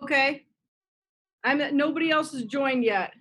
Okay. Nobody else has joined yet.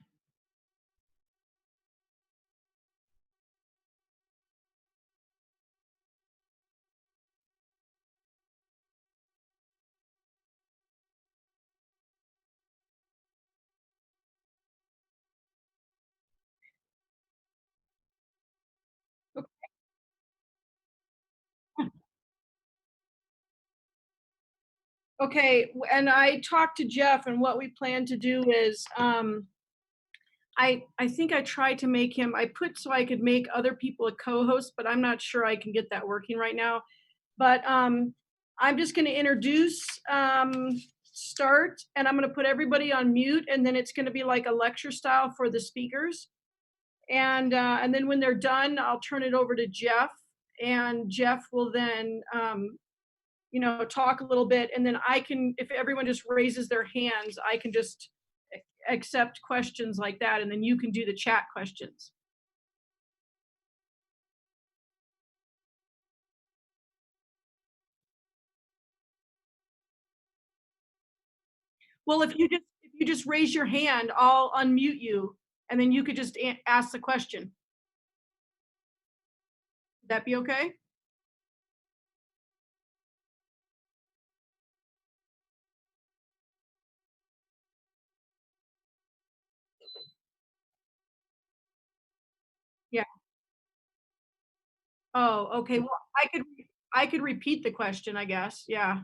Okay, and I talked to Jeff, and what we plan to do is, I think I tried to make him. I put so I could make other people a co-host, but I'm not sure I can get that working right now. But I'm just going to introduce, start, and I'm going to put everybody on mute, and then it's going to be like a lecture style for the speakers. And then when they're done, I'll turn it over to Jeff, and Jeff will then talk a little bit, and then I can, if everyone just raises their hands, I can just accept questions like that, and then you can do the chat questions. Well, if you just raise your hand, I'll unmute you, and then you could just ask the question. Would that be okay? Yeah. Oh, okay. Well, I could repeat the question, I guess. Yeah.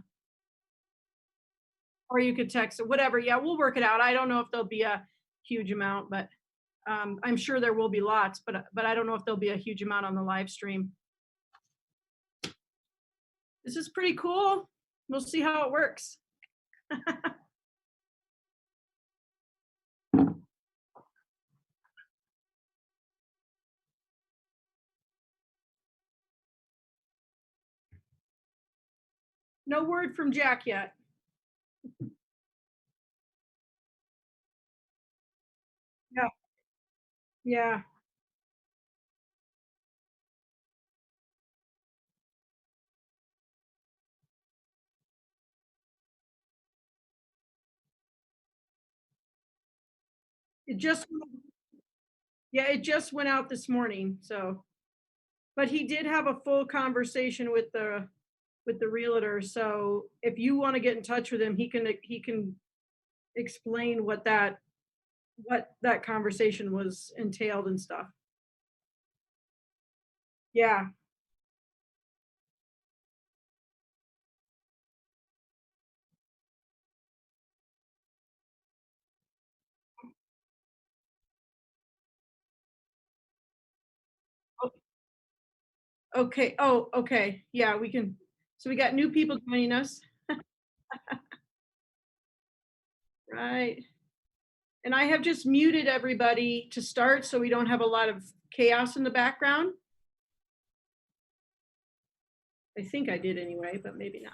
Or you could text it, whatever. Yeah, we'll work it out. I don't know if there'll be a huge amount, but I'm sure there will be lots, but I don't know if there'll be a huge amount on the live stream. This is pretty cool. We'll see how it works. No word from Jack yet. Yeah. Yeah. It just yeah, it just went out this morning. So, but he did have a full conversation with the realtor. So if you want to get in touch with him, he can explain what that conversation was entailed and stuff. Yeah. Okay. Oh, okay. Yeah, we can. So we got new people joining us. Right. And I have just muted everybody to start so we don't have a lot of chaos in the background. I think I did anyway, but maybe not.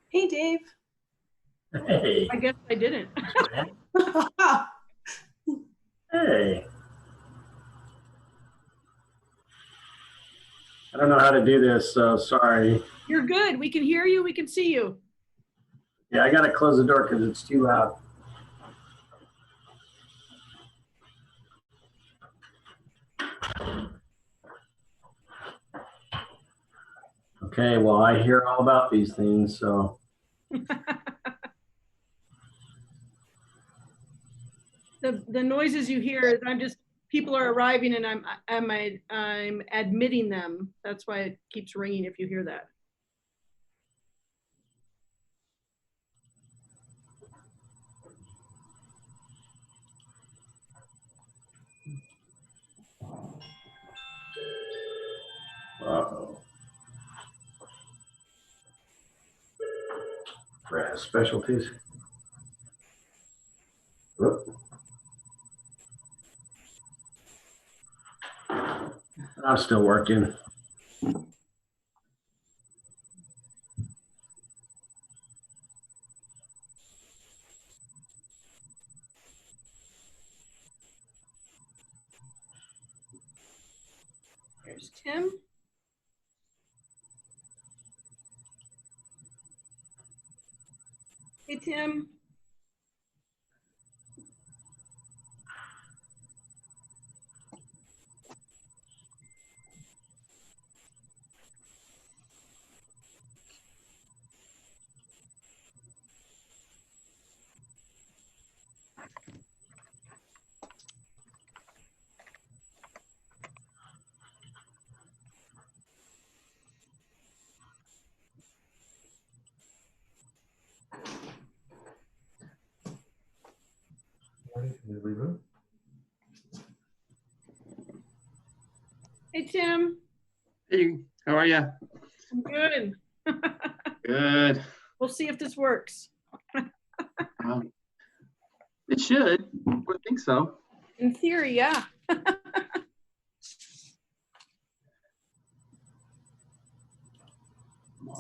Hey, Dave. Hey. I guess I didn't. Hey. I don't know how to do this, so sorry. You're good. We can hear you. We can see you. Yeah, I got to close the door because it's too loud. Okay, well, I hear all about these things, so. The noises you hear, people are arriving and I'm admitting them. That's why it keeps ringing if you hear that. Uh-oh. Brass specialties. Whoop. I'm still working. There's Tim. Hey, Tim. Hey, Tim. Hey, how are you? I'm good. Good. We'll see if this works. It should. I think so. In theory, yeah.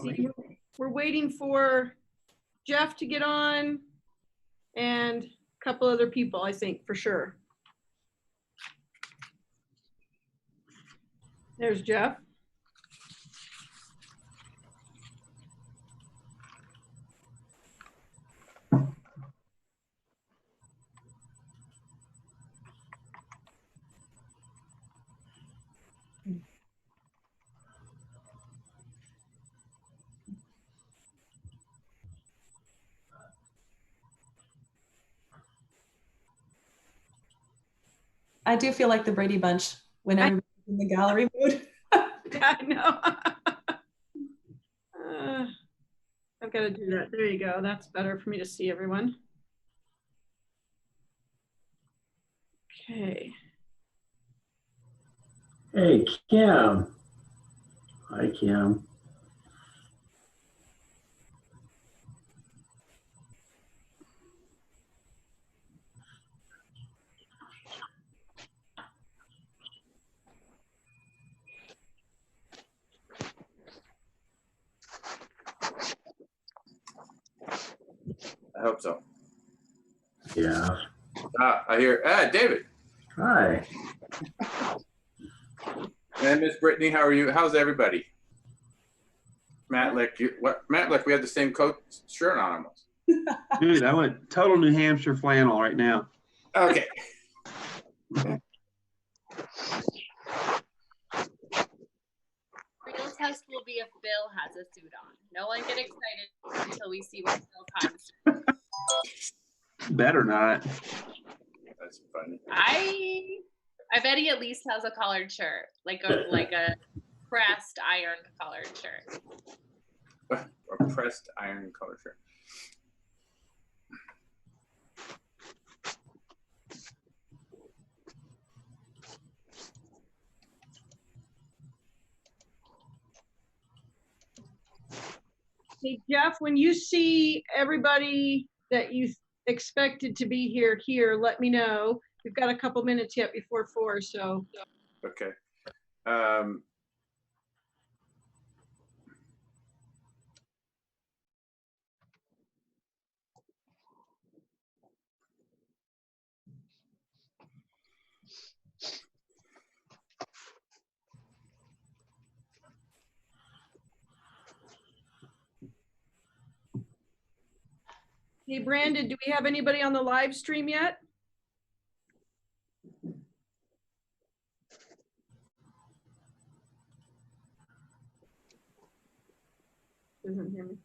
See, we're waiting for Jeff to get on and a couple other people, I think, for sure. There's Jeff. I do feel like the Brady Bunch when everybody's in the gallery mode. I know. I've got to do that. There you go. That's better for me to see everyone. Okay. Hey, Kim. Hi, Kim. I hope so. Yeah. I hear, David Hi. and Miss Brittany. How are you? How's everybody? Matlick, Matlick, we have the same coat shirt on almost. Dude, I went total New Hampshire flannel right now. Okay. Real test will be if Bill has a suit on. No one get excited until we see what Bill comes. Better not. That's funny. I bet he at least has a collared shirt, like a pressed iron collared shirt. A pressed iron color shirt. Hey, Jeff, when you see everybody that you expected to be here, let me know. We've got a couple minutes yet before 4, so. Okay. Hey, Brandon, do we have anybody on the live stream yet? Doesn't hear me.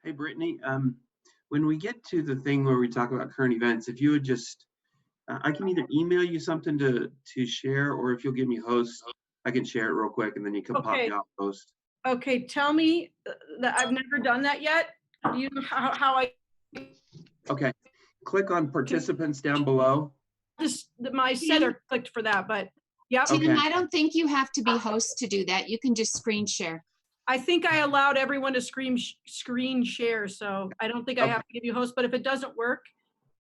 Hey, Brittany, when we get to the thing where we talk about current events, if you would just, I can either email you something to share, or if you'll give me host, I can share it real quick and then you can pop Okay. me off host. Okay, tell me that I've never done that yet. Do you know how I Okay. Click on participants down below. just my setter clicked for that, but yeah. Okay. Tim, I don't think you have to be host to do that. You can just screen share. I think I allowed everyone to screen share, so I don't think I have to give you host, but if it doesn't work,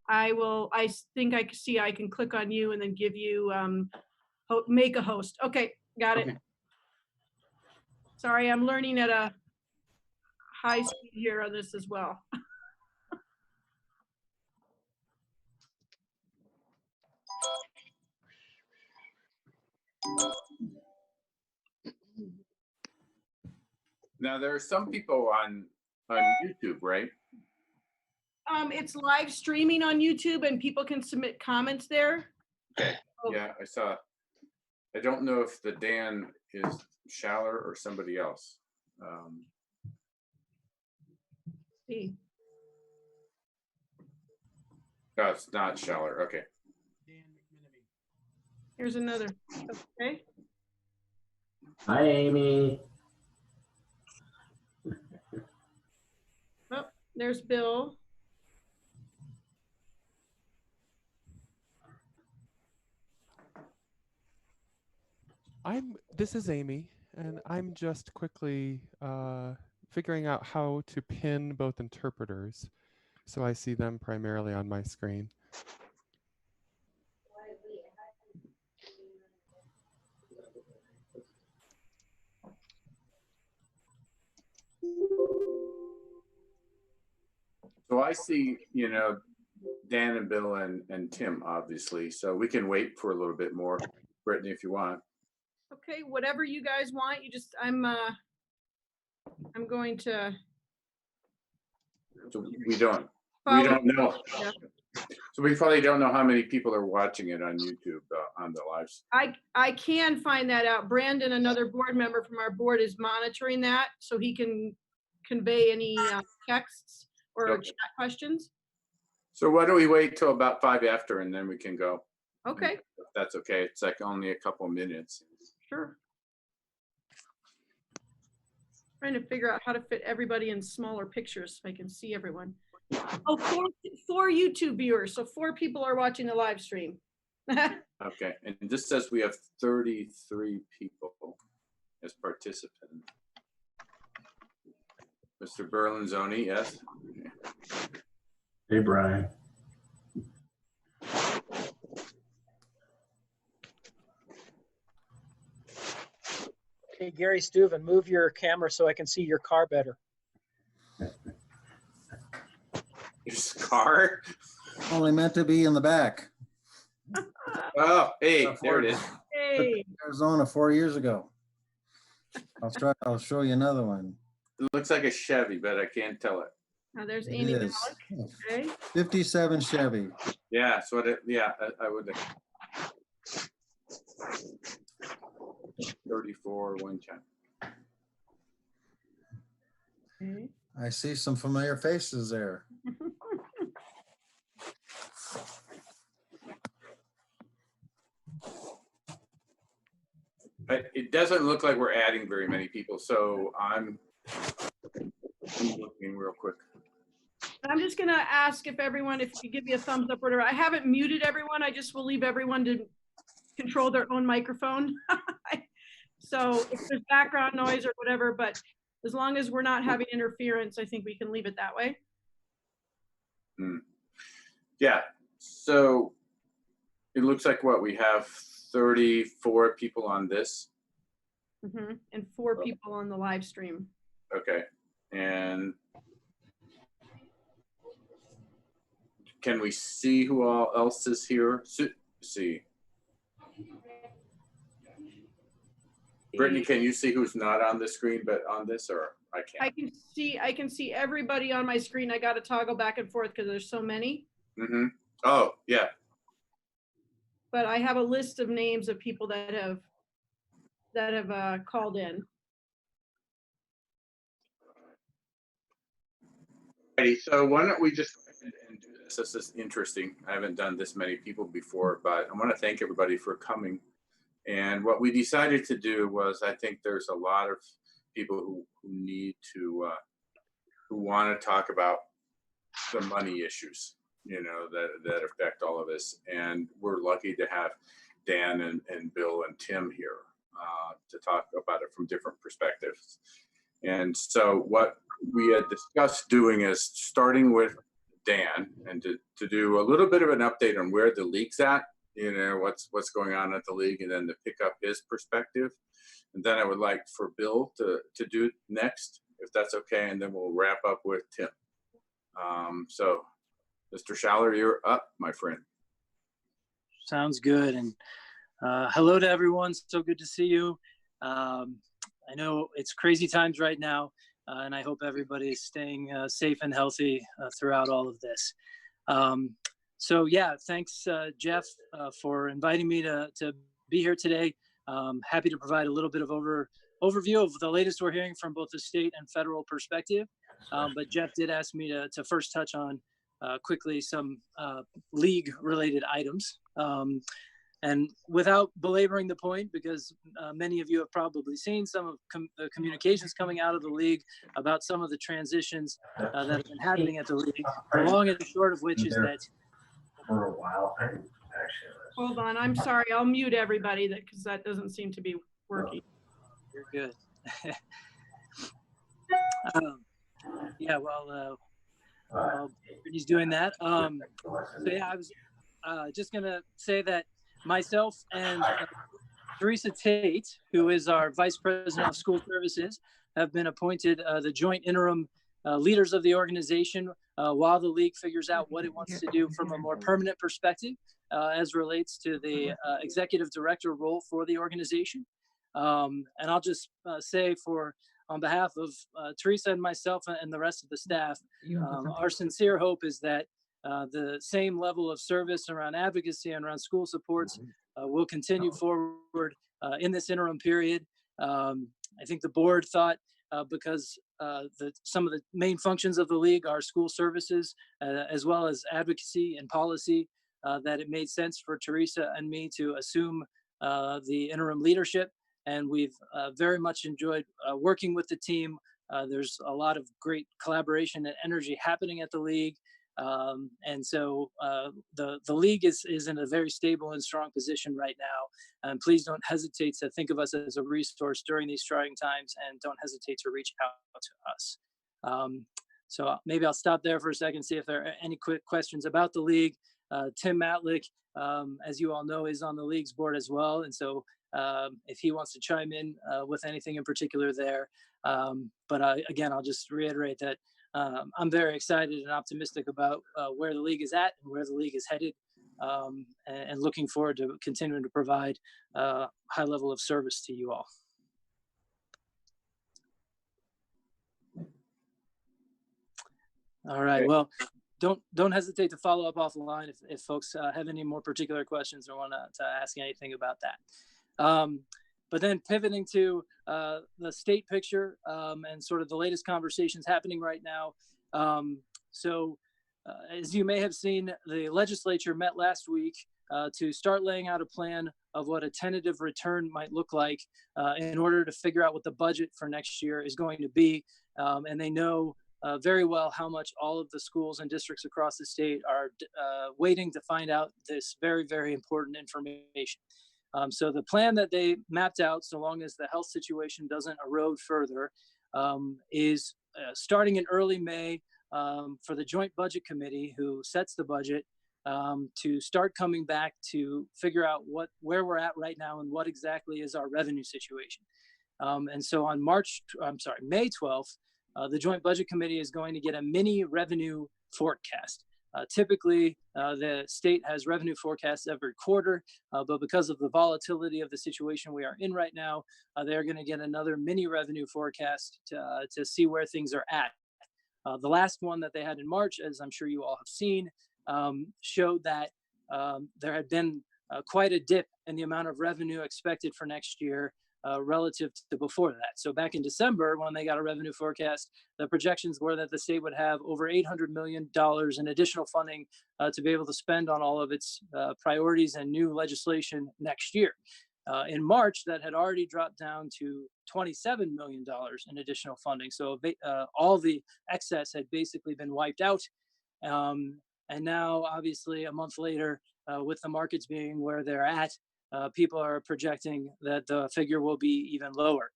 I think I can see I can click on you and then give you make a host. Okay, got it. Okay. Sorry, I'm learning at a high speed here on this as well. Now there are some people on YouTube, right? It's live streaming on YouTube and people can submit comments there. Okay. Oh. Yeah, I saw. I don't know if the Dan is Schaller or somebody else. See. No, it's not Schaller. Okay. Here's another. Okay. Hi, Amy. Oh, there's Bill. This is Amy, and I'm just quickly figuring out how to pin both interpreters so I see them primarily on my screen. So I see, you know, Dan and Bill and Tim, obviously. So we can wait for a little bit more, Brittany, if you want. Okay, whatever you guys want. You just I'm going to. So we don't know. Yeah. So we probably don't know how many people are watching it on YouTube on the lives. I can find that out. Brandon, another board member from our board, is monitoring that so he can convey any texts or Okay. chat questions. So why don't we wait till about 5 after and then we can go. Okay, If that's okay. It's like only a couple of minutes. sure. Trying to figure out how to fit everybody in smaller pictures so I can see everyone. Oh, four YouTube viewers. So 4 people are watching the live stream. Okay, and this says we have 33 people as participants. Mr. Berlinzoni, yes? Hey, Brian. Hey, Gary Steuven, move your camera so I can see your car better. Your car? Only meant to be in the back. Oh, hey, there it is. Hey, Arizona 4 years ago. I'll show you another one. It looks like a Chevy, but I can't tell it. now there's It Amy is. Malik. Okay. 57 Chevy. Yeah, so I would. 34, 110. Okay. I see some familiar faces there. It doesn't look like we're adding very many people, so I'm looking real quick. I'm just gonna ask if everyone, if you could give me a thumbs up or whatever. I haven't muted everyone. I just will leave everyone to control their own microphone. So if there's background noise or whatever, but as long as we're not having interference, I think we can leave it that way. Yeah, so it looks like what we have 34 people on this. And 4 people on the live stream. Okay, and can we see who all else is here? See. Brittany, can you see who's not on the screen but on this, or I can't? I can see everybody on my screen. I got to toggle back and forth because there's so many. Oh, yeah. But I have a list of names of people that have called in. Alrighty, so why don't we just go ahead and do this? This is interesting. I haven't done this many people before, but I want to thank everybody for coming. And what we decided to do was, I think there's a lot of people who need to, who want to talk about the money issues, you know, that affect all of us. And we're lucky to have Dan and Bill and Tim here to talk about it from different perspectives. And so what we had discussed doing is starting with Dan and to do a little bit of an update on where the league's at, you know, what's going on at the league, and then to pick up his perspective. And then I would like for Bill to do it next, if that's okay, and then we'll wrap up with Tim. So Mr. Schaller, you're up, my friend. Sounds good. And hello to everyone. So good to see you. I know it's crazy times right now, and I hope everybody is staying safe and healthy throughout all of this. So yeah, thanks, Jeff, for inviting me to be here today. Happy to provide a little bit of overview of the latest we're hearing from both the state and federal perspective. But Jeff did ask me to first touch on quickly some league-related items. And without belaboring the point, because many of you have probably seen some of the communications coming out of the league about some of the transitions that have been happening at the league, the long and the short of which is that For a while, Hold on, I'm sorry. I'll mute everybody because that doesn't seem to be working. you're good. Yeah, well, he's doing that. So yeah, I was just gonna say that myself and Teresa Tate, who is our Vice President of School Services, have been appointed the joint interim leaders of the organization while the league figures out what it wants to do from a more permanent perspective as relates to the executive director role for the organization. And I'll just say on behalf of Teresa and myself and the rest of the staff, our sincere hope is that the same level of service around advocacy and around school supports will continue forward in this interim period. I think the board thought because some of the main functions of the league are school services as well as advocacy and policy, that it made sense for Teresa and me to assume the interim leadership. And we've very much enjoyed working with the team. There's a lot of great collaboration and energy happening at the league. And so the league is in a very stable and strong position right now. And please don't hesitate to think of us as a resource during these trying times, and don't hesitate to reach out to us. So maybe I'll stop there for a second, see if there are any quick questions about the league. Tim Matlick, as you all know, is on the league's board as well. And so if he wants to chime in with anything in particular there. But again, I'll just reiterate that I'm very excited and optimistic about where the league is at and where the league is headed, and looking forward to continuing to provide a high level of service to you all. All right, well, don't hesitate to follow up offline if folks have any more particular questions or want to ask anything about that. But then pivoting to the state picture and sort of the latest conversations happening right now. So as you may have seen, the legislature met last week to start laying out a plan of what a tentative return might look like in order to figure out what the budget for next year is going to be. And they know very well how much all of the schools and districts across the state are waiting to find out this very, very important information. So the plan that they mapped out, so long as the health situation doesn't erode further, is starting in early May for the Joint Budget Committee, who sets the budget, to start coming back to figure out where we're at right now and what exactly is our revenue situation. And so on May 12th, the Joint Budget Committee is going to get a mini revenue forecast. Typically, the state has revenue forecasts every quarter, but because of the volatility of the situation we are in right now, they're going to get another mini revenue forecast to see where things are at. The last one that they had in March, as I'm sure you all have seen, showed that there had been quite a dip in the amount of revenue expected for next year relative to before that. So back in December, when they got a revenue forecast, the projections were that the state would have over $800 million in additional funding to be able to spend on all of its priorities and new legislation next year. In March, that had already dropped down to $27 million in additional funding. So all the excess had basically been wiped out. And now, obviously, a month later, with the markets being where they're at, people are projecting that the figure will be even lower.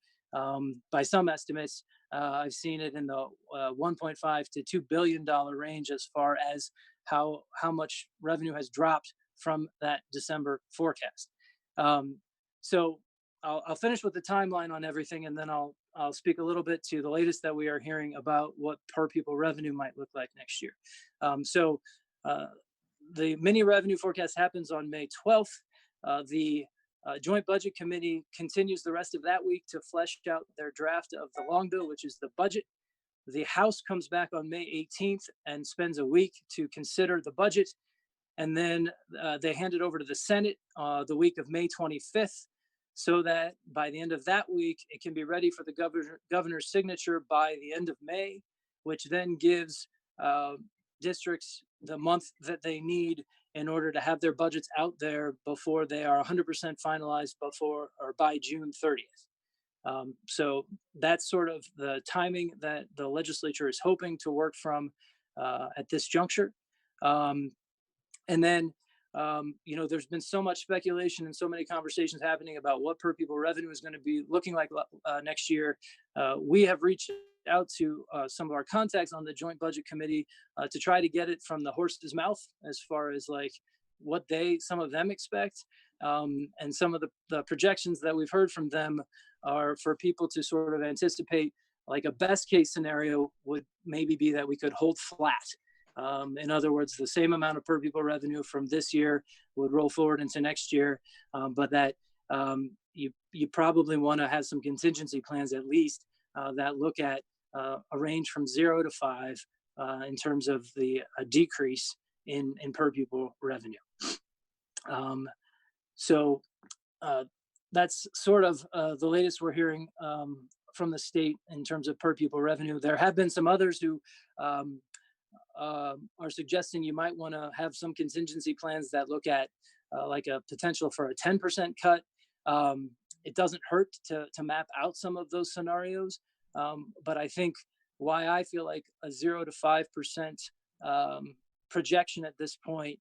By some estimates, I've seen it in the $1.5 to $2 billion range as far as how much revenue has dropped from that December forecast. So I'll finish with the timeline on everything, and then I'll speak a little bit to the latest that we are hearing about what per pupil revenue might look like next year. The mini revenue forecast happens on May 12th. The Joint Budget Committee continues the rest of that week to flesh out their draft of the long bill, which is the budget. The House comes back on May 18th and spends a week to consider the budget. And then they hand it over to the Senate the week of May 25th, so that by the end of that week, it can be ready for the governor's signature by the end of May, which then gives districts the month that they need in order to have their budgets out there before they are 100% finalized before or by June 30th. So that's sort of the timing that the legislature is hoping to work from at this juncture. And then, there's been so much speculation and so many conversations happening about what per pupil revenue is going to be looking like next year. We have reached out to some of our contacts on the Joint Budget Committee to try to get it from the horse's mouth as far as like what some of them expect. And some of the projections that we've heard from them are for people to sort of anticipate, like a best case scenario would maybe be that we could hold flat. In other words, the same amount of per pupil revenue from this year would roll forward into next year, but that you probably want to have some contingency plans at least that look at a range from 0 to 5 in terms of the decrease in per pupil revenue. So that's sort of the latest we're hearing from the state in terms of per pupil revenue. There have been some others who are suggesting you might want to have some contingency plans that look at like a potential for a 10% cut. It doesn't hurt to map out some of those scenarios, but I think why I feel like a 0 to 5% projection at this point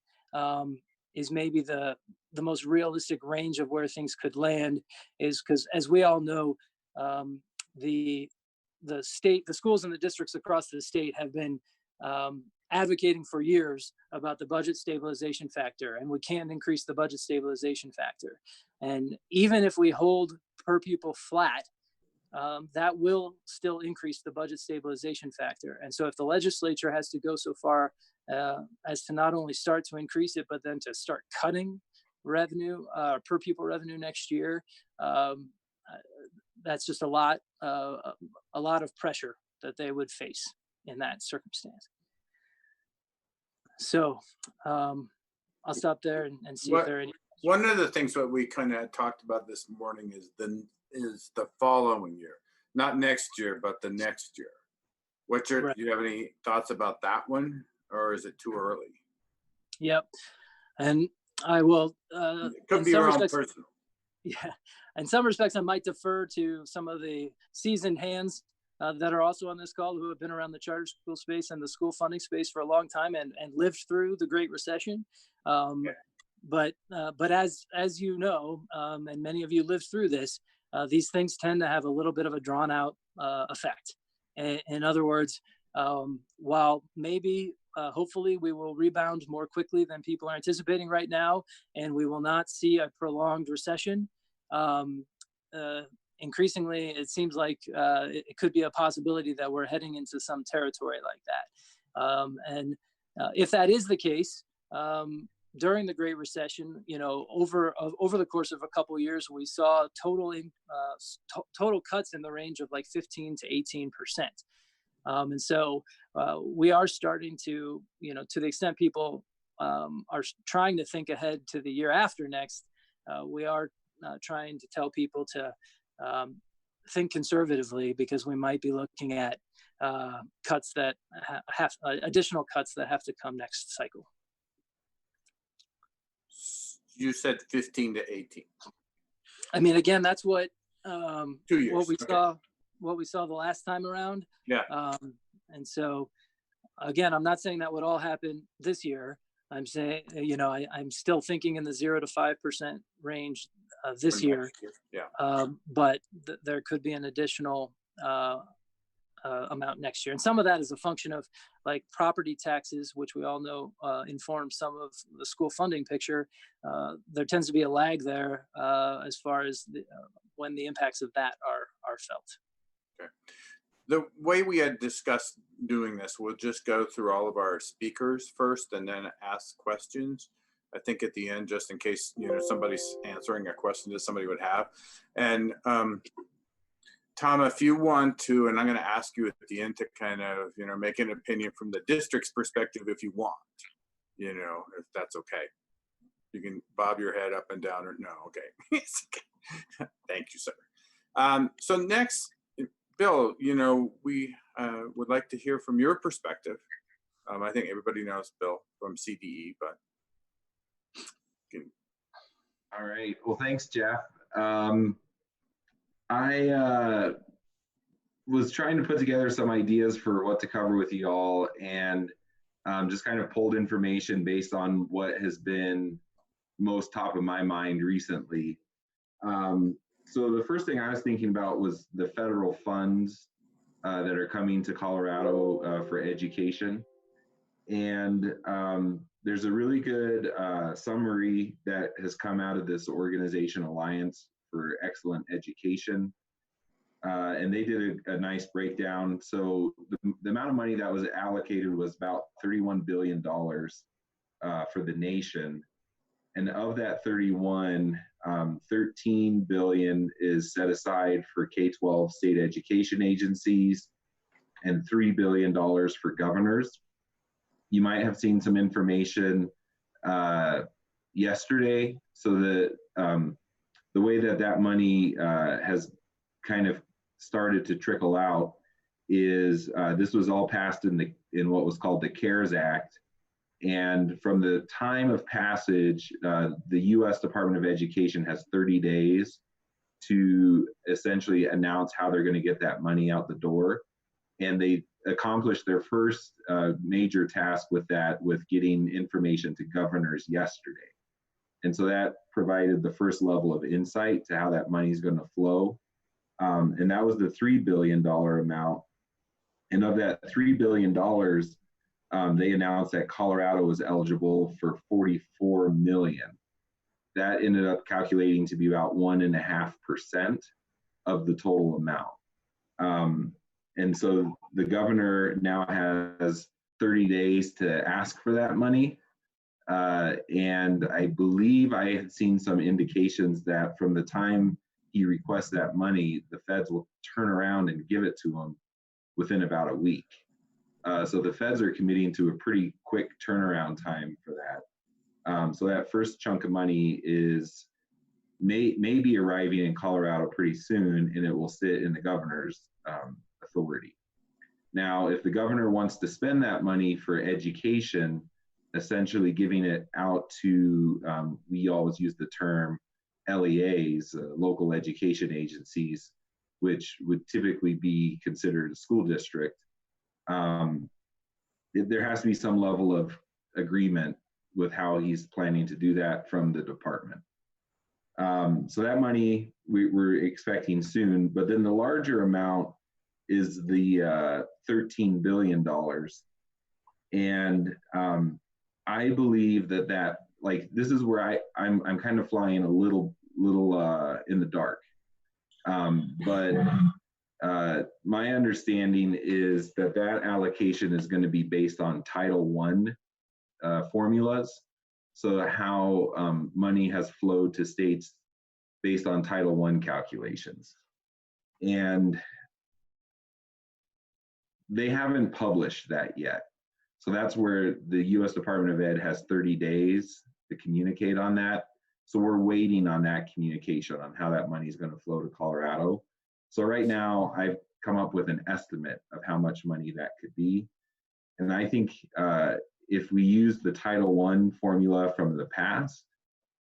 is maybe the most realistic range of where things could land, is because, as we all know, the schools and the districts across the state have been advocating for years about the budget stabilization factor, and we can't increase the budget stabilization factor. And even if we hold per pupil flat, that will still increase the budget stabilization factor. And so if the legislature has to go so far as to not only start to increase it, but then to start cutting revenue, per pupil revenue next year, that's just a lot of pressure that they would face in that circumstance. So I'll stop there and see if there are any. One of the things that we kind of talked about this morning is the following year, not next year, but the next year. Do you have any thoughts about that one, or is it too early? Yep, and I will. It could be your own personal. Yeah, in some respects, I might defer to some of the seasoned hands that are also on this call, who have been around the charter school space and the school funding space for a long time and lived through the Great Recession. But as you know, and many of you lived through this, these things tend to have a little bit of a drawn out effect. In other words, while maybe hopefully we will rebound more quickly than people are anticipating right now, and we will not see a prolonged recession, increasingly, it seems like it could be a possibility that we're heading into some territory like that. And if that is the case, during the Great Recession, over the course of a couple of years, we saw total cuts in the range of like 15 to 18%. And so we are starting to, to the extent people are trying to think ahead to the year after next, we are trying to tell people to think conservatively, because we might be looking at cuts that additional cuts that have to come next cycle. You said 15 to 18. I mean, again, that's what 2 years. What we saw the last time around. Yeah. And so, again, I'm not saying that would all happen this year. I'm saying, I'm still thinking in the 0 to 5% range this year. Yeah. But there could be an additional amount next year. And some of that is a function of like property taxes, which we all know inform some of the school funding picture. There tends to be a lag there as far as when the impacts of that are felt. Okay. The way we had discussed doing this, we'll just go through all of our speakers first and then ask questions. I think at the end, just in case, somebody's answering a question that somebody would have. And Tom, if you want to, and I'm going to ask you at the end to kind of, make an opinion from the district's perspective if you want, if that's okay. You can bob your head up and down or no, okay. It's okay. Thank you, sir. So next, Bill, we would like to hear from your perspective. I think everybody knows Bill from CDE, but. All right. Well, thanks, Jeff. I was trying to put together some ideas for what to cover with you all, and just kind of pulled information based on what has been most top of my mind recently. So the first thing I was thinking about was the federal funds that are coming to Colorado for education. And there's a really good summary that has come out of this organization, Alliance for Excellent Education. And they did a nice breakdown. So the amount of money that was allocated was about $31 billion for the nation. And of that 31, 13 billion is set aside for K-12 state education agencies and $3 billion for governors. You might have seen some information yesterday. So the way that money has kind of started to trickle out is this was all passed in what was called the CARES Act. And from the time of passage, the U.S. Department of Education has 30 days to essentially announce how they're going to get that money out the door. And they accomplished their first major task with that, with getting information to governors yesterday. And so that provided the first level of insight to how that money is going to flow. And that was the $3 billion amount. And of that $3 billion, they announced that Colorado was eligible for 44 million. That ended up calculating to be about 1.5% of the total amount. And so the governor now has 30 days to ask for that money. And I believe I had seen some indications that from the time he requests that money, the feds will turn around and give it to him within about a week. So the feds are committing to a pretty quick turnaround time for that. So that first chunk of money may be arriving in Colorado pretty soon, and it will sit in the governor's authority. Now, if the governor wants to spend that money for education, essentially giving it out to, we always use the term LEAs, local education agencies, which would typically be considered a school district. There has to be some level of agreement with how he's planning to do that from the department. So that money we're expecting soon, but then the larger amount is the $13 billion. And I believe that like, this is where I'm kind of flying a little in the dark. But my understanding is that allocation is going to be based on Title I formulas. So how money has flowed to states based on Title I calculations. And they haven't published that yet. So that's where the U.S. Department of Ed has 30 days to communicate on that. So we're waiting on that communication on how that money is going to flow to Colorado. So right now I've come up with an estimate of how much money that could be. And I think if we use the Title I formula from the past,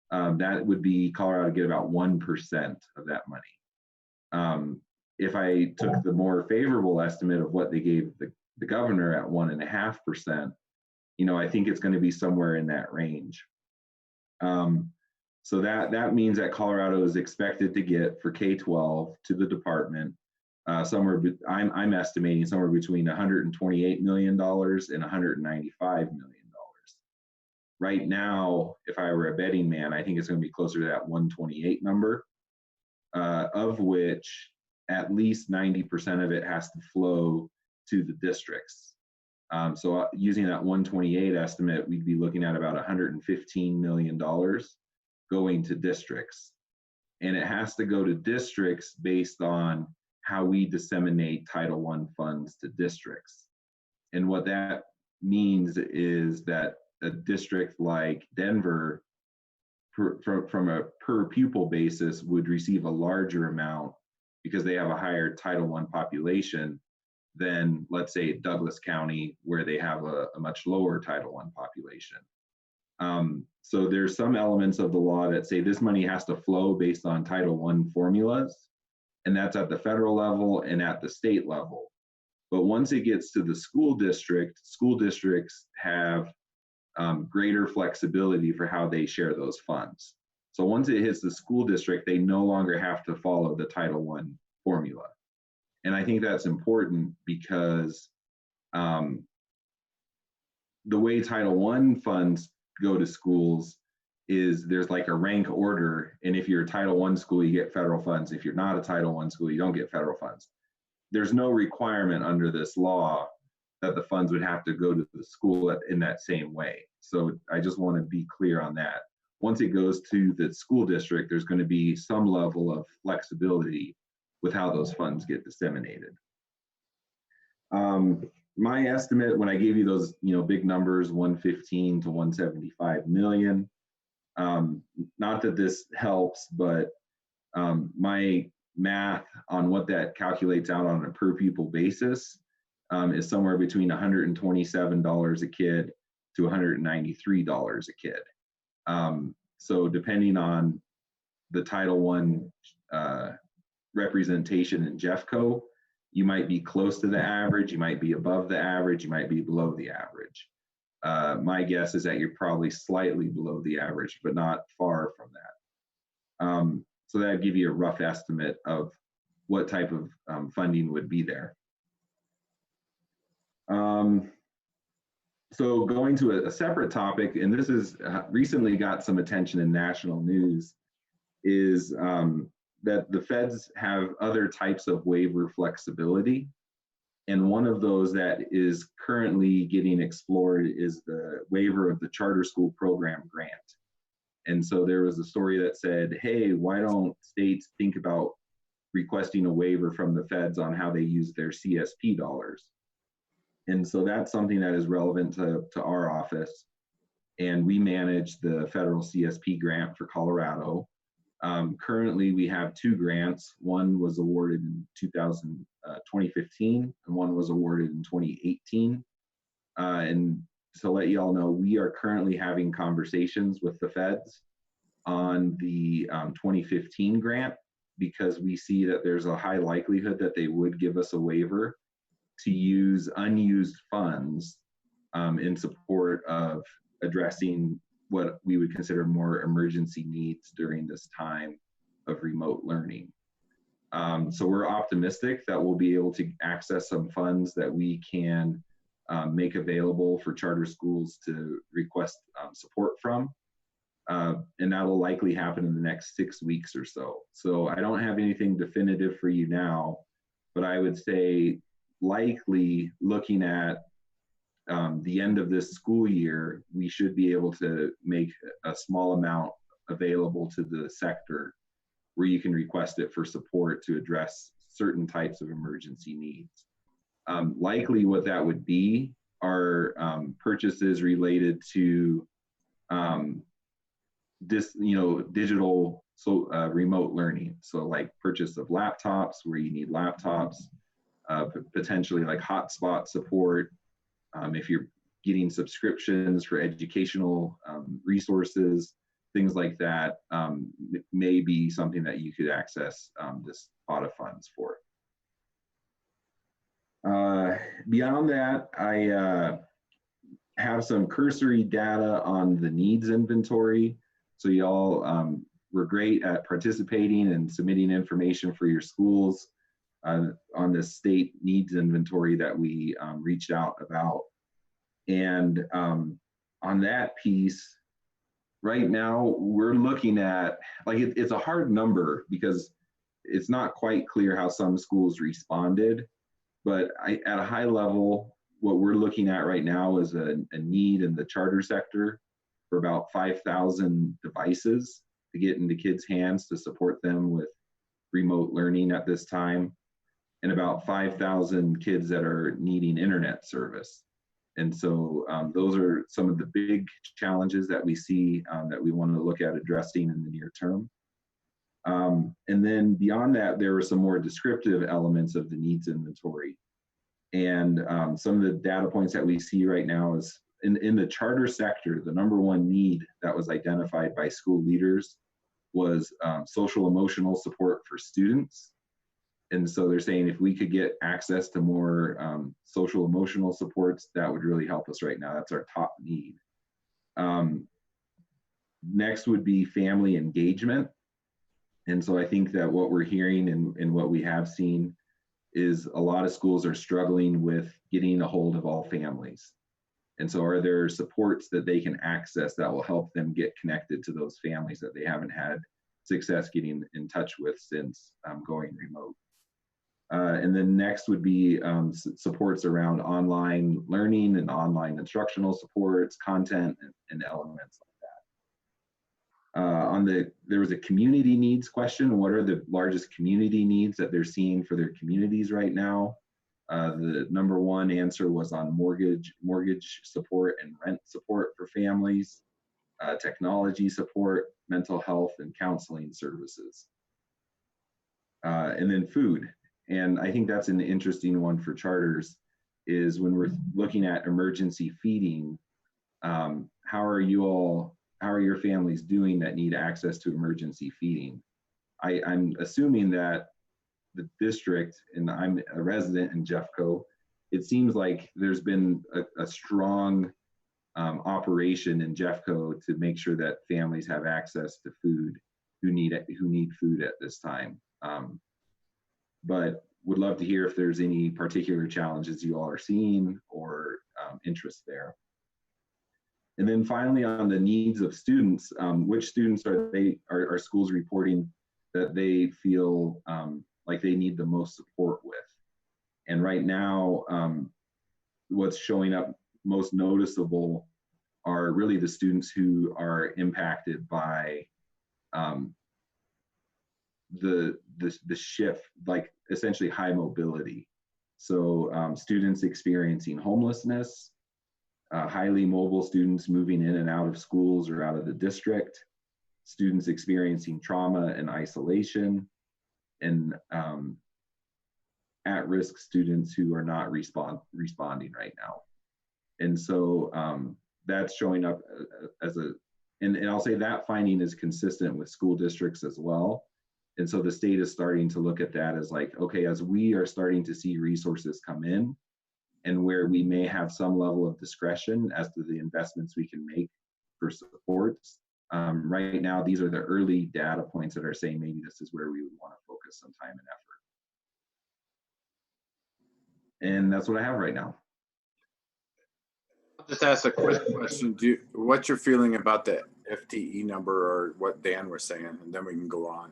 that would be Colorado get about 1% of that money. If I took the more favorable estimate of what they gave the governor at 1.5%, I think it's going to be somewhere in that range. So that means that Colorado is expected to get for K-12 to the department I'm estimating somewhere between $128 million and $195 million. Right now, if I were a betting man, I think it's going to be closer to that 128 number, of which at least 90% of it has to flow to the districts. So using that 128 estimate, we'd be looking at about $115 million going to districts. And it has to go to districts based on how we disseminate Title I funds to districts. And what that means is that a district like Denver, from a per pupil basis, would receive a larger amount because they have a higher Title I population than, let's say, Douglas County, where they have a much lower Title I population. So there's some elements of the law that say this money has to flow based on Title I formulas, and that's at the federal level and at the state level. But once it gets to the school district, school districts have greater flexibility for how they share those funds. So once it hits the school district, they no longer have to follow the Title I formula. And I think that's important because the way Title I funds go to schools is there's like a rank order. And if you're a Title I school, you get federal funds. If you're not a Title I school, you don't get federal funds. There's no requirement under this law that the funds would have to go to the school in that same way. So I just want to be clear on that. Once it goes to the school district, there's going to be some level of flexibility with how those funds get disseminated. My estimate, when I gave you those big numbers, 115 to 175 million, not that this helps, but my math on what that calculates out on a per pupil basis is somewhere between $127 a kid to $193 a kid. So depending on the Title I representation in Jeffco, you might be close to the average, you might be above the average, you might be below the average. My guess is that you're probably slightly below the average, but not far from that. So that'd give you a rough estimate of what type of funding would be there. So going to a separate topic, and this has recently got some attention in national news, is that the feds have other types of waiver flexibility. And one of those that is currently getting explored is the waiver of the charter school program grant. And so there was a story that said, hey, why don't states think about requesting a waiver from the feds on how they use their CSP dollars? And so that's something that is relevant to our office. And we manage the federal CSP grant for Colorado. Currently, we have two grants. One was awarded in 2015, and one was awarded in 2018. And to let you all know, we are currently having conversations with the feds on the 2015 grant, because we see that there's a high likelihood that they would give us a waiver to use unused funds in support of addressing what we would consider more emergency needs during this time of remote learning. So we're optimistic that we'll be able to access some funds that we can make available for charter schools to request support from. And that'll likely happen in the next 6 weeks or so. So I don't have anything definitive for you now, but I would say likely looking at the end of this school year, we should be able to make a small amount available to the sector where you can request it for support to address certain types of emergency needs. Likely what that would be are purchases related to digital remote learning. So like purchase of laptops where you need laptops, potentially like hotspot support. If you're getting subscriptions for educational resources, things like that may be something that you could access this pot of funds for. Beyond that, I have some cursory data on the needs inventory. So y'all were great at participating and submitting information for your schools on this state needs inventory that we reached out about. And on that piece, right now we're looking at, like it's a hard number because it's not quite clear how some schools responded, but at a high level, what we're looking at right now is a need in the charter sector for about 5,000 devices to get into kids' hands to support them with remote learning at this time, and about 5,000 kids that are needing internet service. And so those are some of the big challenges that we see that we want to look at addressing in the near term. And then beyond that, there are some more descriptive elements of the needs inventory. And some of the data points that we see right now is in the charter sector, the number one need that was identified by school leaders was social emotional support for students. And so they're saying if we could get access to more social emotional supports, that would really help us right now. That's our top need. Next would be family engagement. And so I think that what we're hearing and what we have seen is a lot of schools are struggling with getting a hold of all families. And so are there supports that they can access that will help them get connected to those families that they haven't had success getting in touch with since going remote? And then next would be supports around online learning and online instructional supports, content, and elements like that. There was a community needs question. What are the largest community needs that they're seeing for their communities right now? The number one answer was on mortgage support and rent support for families, technology support, mental health and counseling services, and then food. And I think that's an interesting one for charters, is when we're looking at emergency feeding, how are your families doing that need access to emergency feeding? I'm assuming that the district, and I'm a resident in Jeffco, it seems like there's been a strong operation in Jeffco to make sure that families have access to food who need food at this time. But would love to hear if there's any particular challenges you all are seeing or interest there. And then finally, on the needs of students, which students are schools reporting that they feel like they need the most support with? And right now, what's showing up most noticeable are really the students who are impacted by the shift, like essentially high mobility. So students experiencing homelessness, highly mobile students moving in and out of schools or out of the district, students experiencing trauma and isolation, and at-risk students who are not responding right now. And so that's showing up as and I'll say that finding is consistent with school districts as well. And so the state is starting to look at that as like, okay, as we are starting to see resources come in and where we may have some level of discretion as to the investments we can make for supports. Right now, these are the early data points that are saying maybe this is where we would want to focus some time and effort. And that's what I have right now. I'll just ask a quick question. What's your feeling about the FTE number or what Dan was saying? And then we can go on.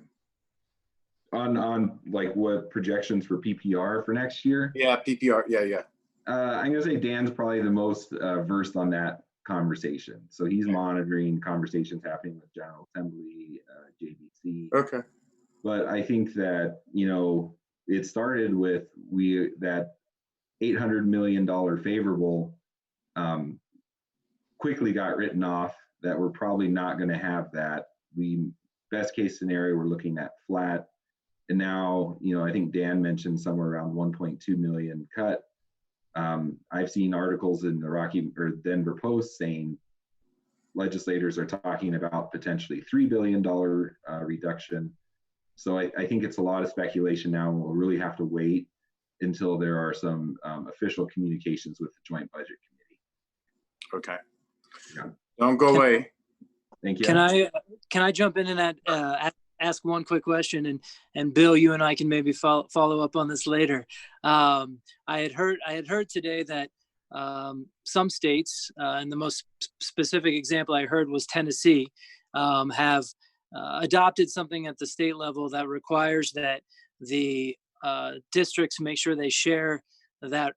On like what projections for PPR for next year? Yeah, PPR. Yeah. I'm gonna say Dan's probably the most versed on that conversation. So he's monitoring conversations happening with General Assembly, JBC. Okay. But I think that, you know, it started with that $800 million favorable quickly got written off, that we're probably not going to have that. Best case scenario, we're looking at flat. And now, you know, I think Dan mentioned somewhere around 1.2 million cut. I've seen articles in the Denver Post saying legislators are talking about potentially $3 billion reduction. So I think it's a lot of speculation now, and we'll really have to wait until there are some official communications with the Joint Budget Committee. Okay. Yeah. Don't go away. Thank you. Can I jump in and ask one quick question, and Bill, you and I can maybe follow up on this later. I had heard today that some states, and the most specific example I heard was Tennessee, have adopted something at the state level that requires that the districts make sure they share that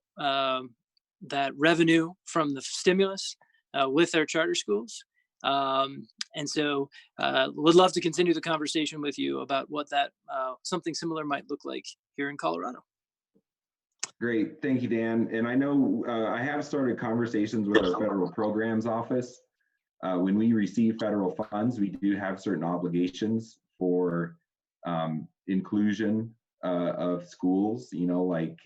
that revenue from the stimulus with our charter schools. And so would love to continue the conversation with you about what that something similar might look like here in Colorado. Great, thank you, Dan. And I know I have started conversations with our federal programs office. When we receive federal funds, we do have certain obligations for inclusion of schools, you know, like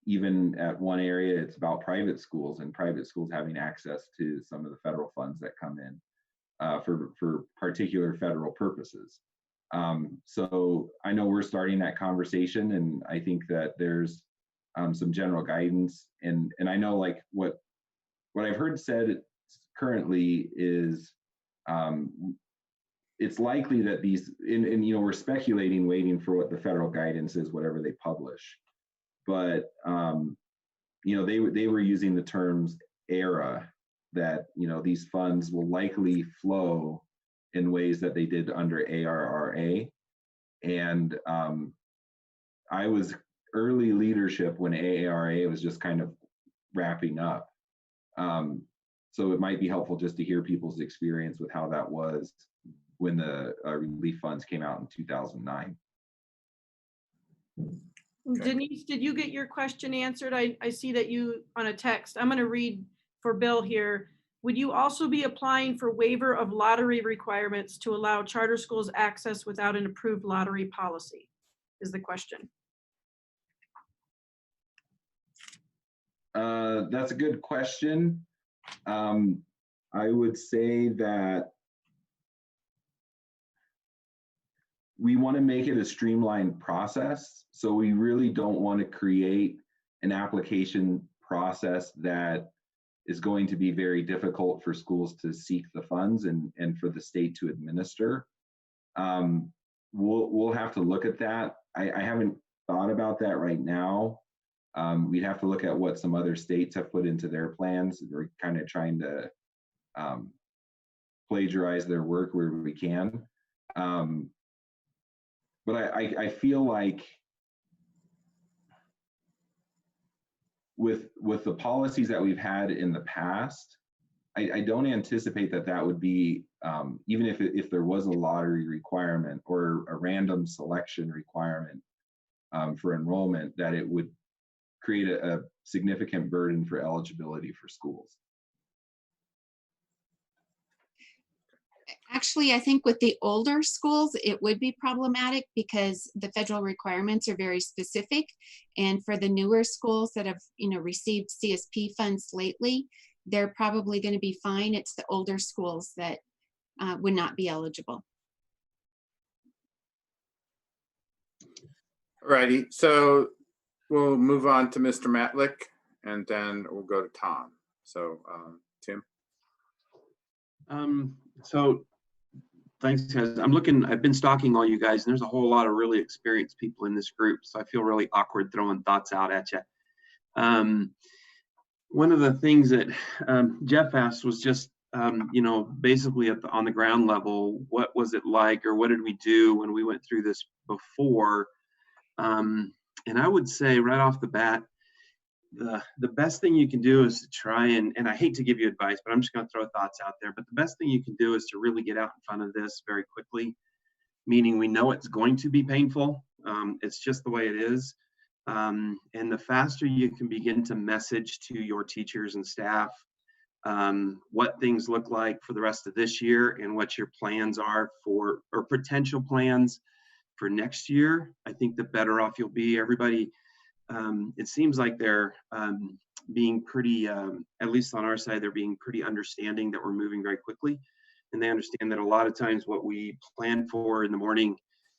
even at one area, it's about private schools and private schools having access to some of the federal funds that come in for particular federal purposes. So I know we're starting that conversation, and I think that there's some general guidance, and I know like what I've heard said currently is it's likely that these, and you know, we're speculating, waiting for what the federal guidance is, whatever they publish. But you know, they were using the terms era, that you know these funds will likely flow in ways that they did under ARRA, and I was early leadership when ARRA was just kind of wrapping up. So it might be helpful just to hear people's experience with how that was when the relief funds came out in 2009. Denise, did you get your question answered? I see that you on a text. I'm going to read for Bill here. Would you also be applying for waiver of lottery requirements to allow charter schools access without an approved lottery policy? Is the question. That's a good question. I would say that we want to make it a streamlined process. So we really don't want to create an application process that is going to be very difficult for schools to seek the funds and for the state to administer. We'll have to look at that. I haven't thought about that right now. We'd have to look at what some other states have put into their plans. We're kind of trying to plagiarize their work where we can. But I feel like with the policies that we've had in the past, I don't anticipate that would be, even if there was a lottery requirement or a random selection requirement for enrollment, that it would create a significant burden for eligibility for schools. Actually, I think with the older schools, it would be problematic because the federal requirements are very specific. And for the newer schools that have, you know, received CSP funds lately, they're probably going to be fine. It's the older schools that would not be eligible. Alrighty, so we'll move on to Mr. Matlick, and then we'll go to Tom. So Tim. So thanks, guys. I've been stalking all you guys, and there's a whole lot of really experienced people in this group, so I feel really awkward throwing thoughts out at you. One of the things that Jeff asked was just, you know, basically on the ground level, what was it like, or what did we do when we went through this before? And I would say right off the bat, the best thing you can do is to try and I hate to give you advice, but I'm just going to throw thoughts out there. But the best thing you can do is to really get out in front of this very quickly, meaning we know it's going to be painful. It's just the way it is. And the faster you can begin to message to your teachers and staff what things look like for the rest of this year and what your plans are for, or potential plans for next year, I think the better off you'll be. Everybody, it seems like they're being pretty, at least on our side, they're being pretty understanding that we're moving very quickly. And they understand that a lot of times what we plan for in the morning,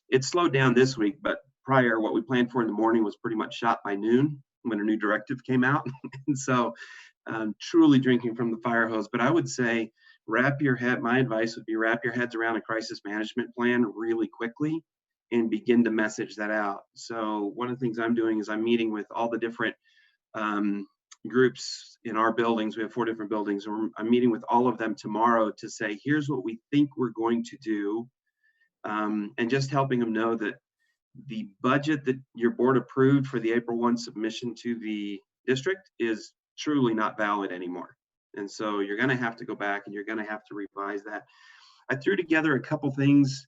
it slowed down this week, but prior, what we planned for in the morning was pretty much shot by noon when a new directive came out. And so truly drinking from the fire hose. But I would say my advice would be wrap your heads around a crisis management plan really quickly and begin to message that out. So one of the things I'm doing is I'm meeting with all the different groups in our buildings. We have 4 different buildings. I'm meeting with all of them tomorrow to say, here's what we think we're going to do. And just helping them know that the budget that your board approved for the April 1 submission to the district is truly not valid anymore. And so you're going to have to go back and you're going to have to revise that. I threw together a couple things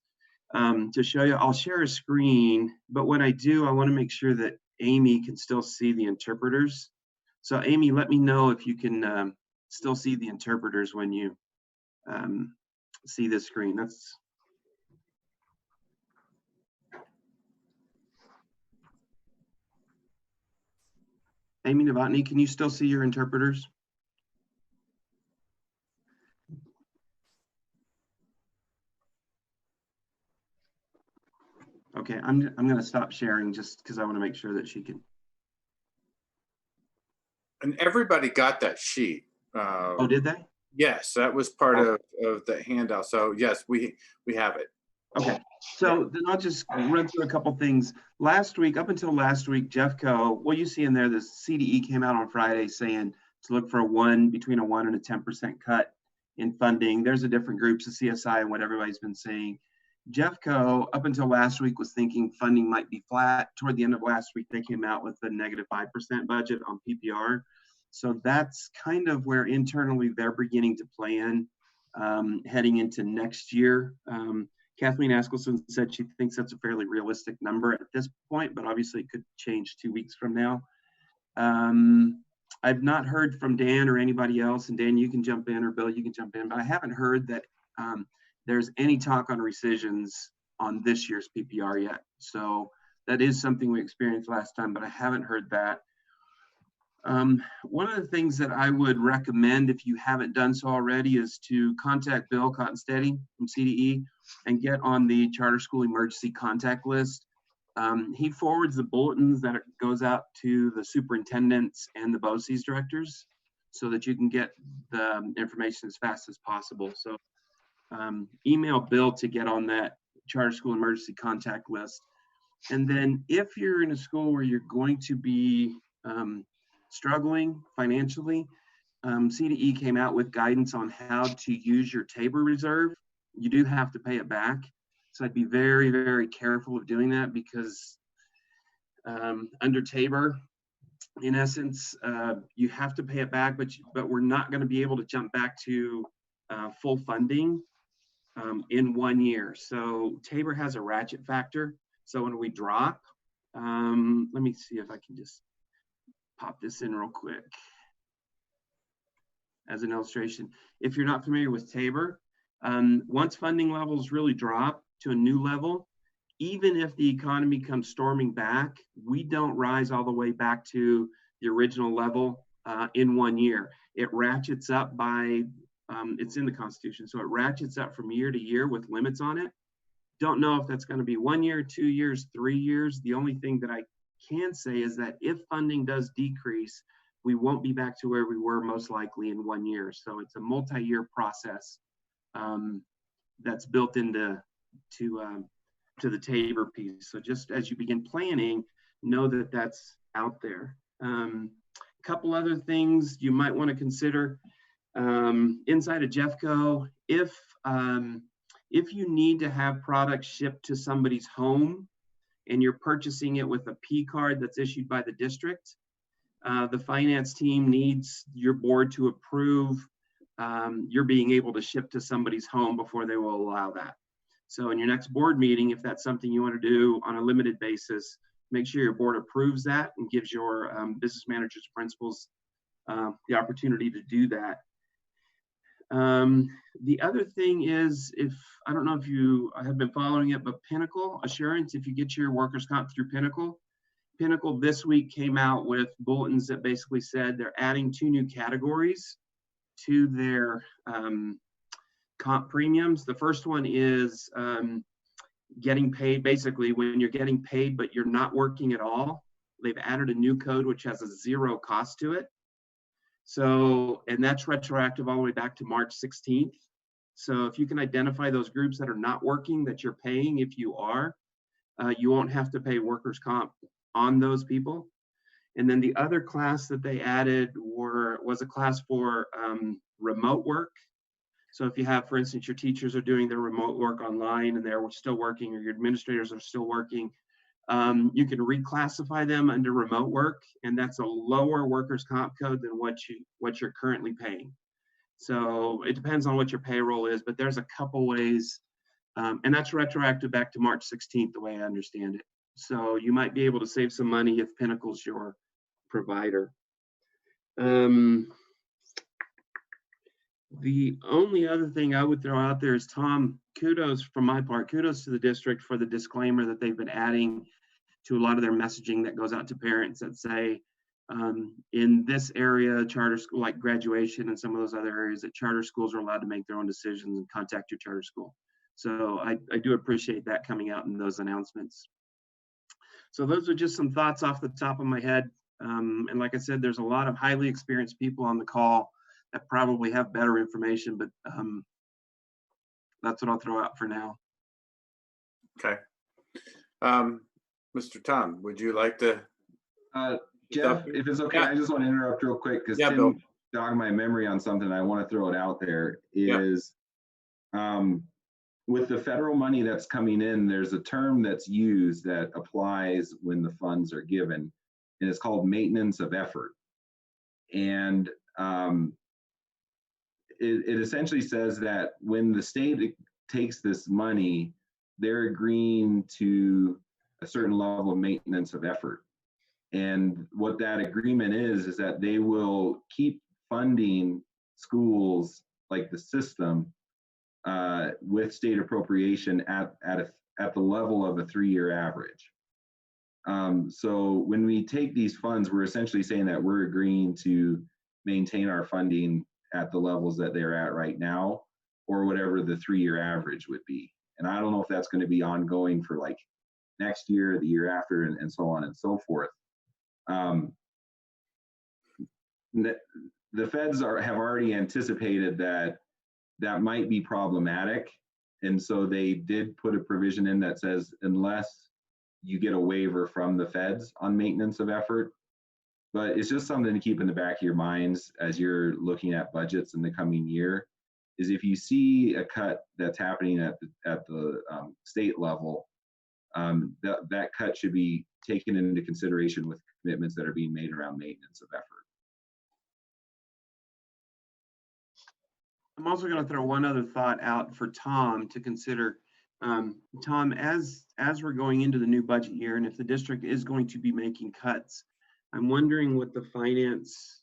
to show you. I'll share a screen, but when I do, I want to make sure that Amy can still see the interpreters. So Amy, let me know if you can still see the interpreters when you see this screen. That's Amy Novotny, can you still see your interpreters? Okay, I'm going to stop sharing just because I want to make sure that she can. And everybody got that sheet. Oh, did they? Yes, that was part of the handout. So yes, we have it. Okay, so then I'll just run through a couple things. Last week, up until last week, Jeffco, what you see in there, the CDE came out on Friday saying to look for between a 1 and a 10% cut in funding. There's the different groups of CSI and what everybody's been saying. Jeffco, up until last week, was thinking funding might be flat. Toward the end of last week, they came out with a negative 5% budget on PPR. So that's kind of where internally they're beginning to plan heading into next year. Kathleen Askelson said she thinks that's a fairly realistic number at this point, but obviously it could change 2 weeks from now. I've not heard from Dan or anybody else, and Dan, you can jump in, or Bill, you can jump in, but I haven't heard that there's any talk on rescissions on this year's PPR yet. So that is something we experienced last time, but I haven't heard that. One of the things that I would recommend, if you haven't done so already, is to contact Bill Cottonsteady from CDE and get on the charter school emergency contact list. He forwards the bulletins that goes out to the superintendents and the BOCES directors so that you can get the information as fast as possible. So email Bill to get on that charter school emergency contact list. And then if you're in a school where you're going to be struggling financially, CDE came out with guidance on how to use your Tabor reserve. You do have to pay it back. So I'd be very, very careful of doing that, because under Tabor, in essence, you have to pay it back, but we're not going to be able to jump back to full funding in 1 year. So Tabor has a ratchet factor. So when we drop, let me see if I can just pop this in real quick as an illustration. If you're not familiar with Tabor, once funding levels really drop to a new level, even if the economy comes storming back, we don't rise all the way back to the original level in 1 year. It ratchets up by, it's in the Constitution, so it ratchets up from year to year with limits on it. Don't know if that's going to be 1 year, 2 years, 3 years. The only thing that I can say is that if funding does decrease, we won't be back to where we were most likely in 1 year. So it's a multi-year process that's built into the Tabor piece. So just as you begin planning, know that that's out there. Couple other things you might want to consider inside of Jeffco. If you need to have products shipped to somebody's home and you're purchasing it with a P card that's issued by the district, the finance team needs your board to approve you're being able to ship to somebody's home before they will allow that. So in your next board meeting, if that's something you want to do on a limited basis, make sure your board approves that and gives your business managers, principals the opportunity to do that. The other thing is, I don't know if you have been following it, but Pinnacle Assurance, if you get your workers' comp through Pinnacle this week came out with bulletins that basically said they're adding 2 new categories to their comp premiums. The first one is getting paid, basically when you're getting paid but you're not working at all. They've added a new code which has a 0 cost to it. So, and that's retroactive all the way back to March 16th. So if you can identify those groups that are not working that you're paying, if you are, you won't have to pay workers' comp on those people. And then the other class that they added was a class for remote work. So if you have, for instance, your teachers are doing their remote work online and they're still working, or your administrators are still working, You can reclassify them under remote work, and that's a lower workers' comp code than what you're currently paying. So it depends on what your payroll is, but there's a couple ways, and that's retroactive back to March 16th, the way I understand it. So you might be able to save some money if Pinnacle's your provider. The only other thing I would throw out there is, Tom, kudos from my part, kudos to the district for the disclaimer that they've been adding to a lot of their messaging that goes out to parents that say, in this area, charter school, like graduation and some of those other areas, that charter schools are allowed to make their own decisions and contact your charter school. So I do appreciate that coming out in those announcements. So those are just some thoughts off the top of my head. And like I said, there's a lot of highly experienced people on the call that probably have better information, but that's what I'll throw out for now. Okay. Mr. Tom, would you like to? Jeff, if it's okay, Yeah. I just want to interrupt real quick because Yeah, Tim Bill. jogged my memory on something. I want to throw it out there is with the federal money that's coming in, there's a term that's used that applies when the funds are given, and it's called maintenance of effort. And it essentially says that when the state takes this money, they're agreeing to a certain level of maintenance of effort. And what that agreement is that they will keep funding schools like the system with state appropriation at the level of a 3-year average. So when we take these funds, we're essentially saying that we're agreeing to maintain our funding at the levels that they're at right now, or whatever the 3-year average would be. And I don't know if that's going to be ongoing for like next year, the year after, and so on and so forth. The feds have already anticipated that might be problematic. And so they did put a provision in that says, unless you get a waiver from the feds on maintenance of effort. But it's just something to keep in the back of your minds as you're looking at budgets in the coming year, is if you see a cut that's happening at the state level, that cut should be taken into consideration with commitments that are being made around maintenance of effort. I'm also going to throw one other thought out for Tom to consider. Tom, as we're going into the new budget year, and if the district is going to be making cuts, I'm wondering what the finance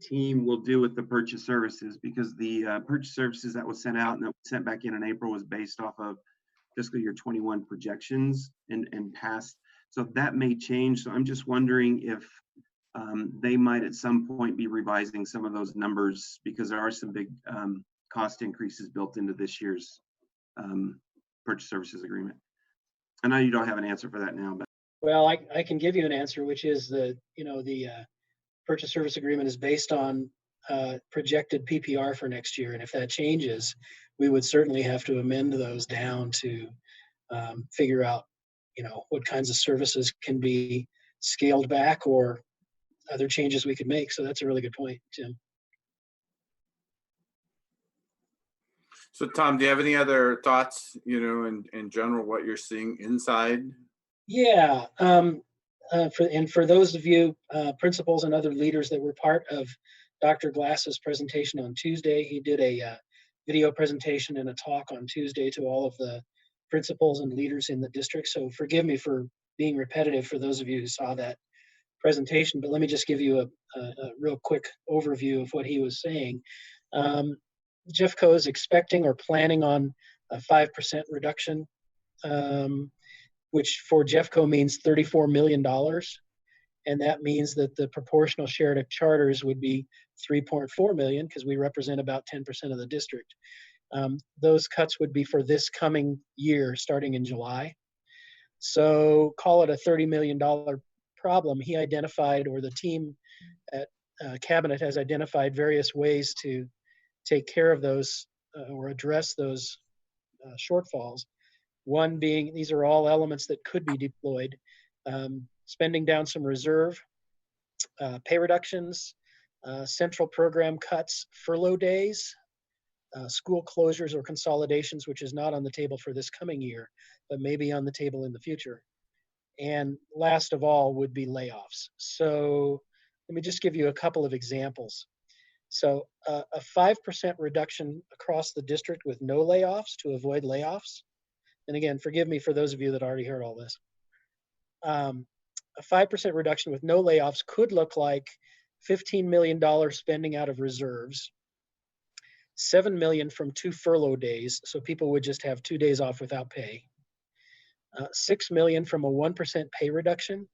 team will do with the purchase services, because the purchase services that was sent out and that was sent back in April was based off of fiscal year 21 projections and past. So that may change. So I'm just wondering if they might at some point be revising some of those numbers, because there are some big cost increases built into this year's purchase services agreement. I know you don't have an answer for that now, but. Well, I can give you an answer, which is the purchase service agreement is based on projected PPR for next year. And if that changes, we would certainly have to amend those down to figure out, what kinds of services can be scaled back or other changes we could make. So that's a really good point, Tim. So Tom, do you have any other thoughts, in general, what you're seeing inside? Yeah. For those of you principals and other leaders that were part of Dr. Glass's presentation on Tuesday, he did a video presentation and a talk on Tuesday to all of the principals and leaders in the district. So forgive me for being repetitive for those of you who saw that presentation, but let me just give you a real quick overview of what he was saying. Jeffco is expecting or planning on a 5% reduction, which for Jeffco means $34 million. And that means that the proportional share to charters would be 3.4 million, because we represent about 10% of the district. Those cuts would be for this coming year, starting in July. So call it a $30 million problem. He identified, or the team at Cabinet has identified various ways to take care of those or address those shortfalls. One being, these are all elements that could be deployed. Spending down some reserve, pay reductions, central program cuts, furlough days, school closures or consolidations, which is not on the table for this coming year, but maybe on the table in the future. And last of all would be layoffs. So let me just give you a couple of examples. So a 5% reduction across the district with no layoffs to avoid layoffs. And again, forgive me for those of you that already heard all this. A 5% reduction with no layoffs could look like $15 million spending out of reserves, $7 million from 2 furlough days, so people would just have 2 days off without pay, $6 million from a 1% pay reduction,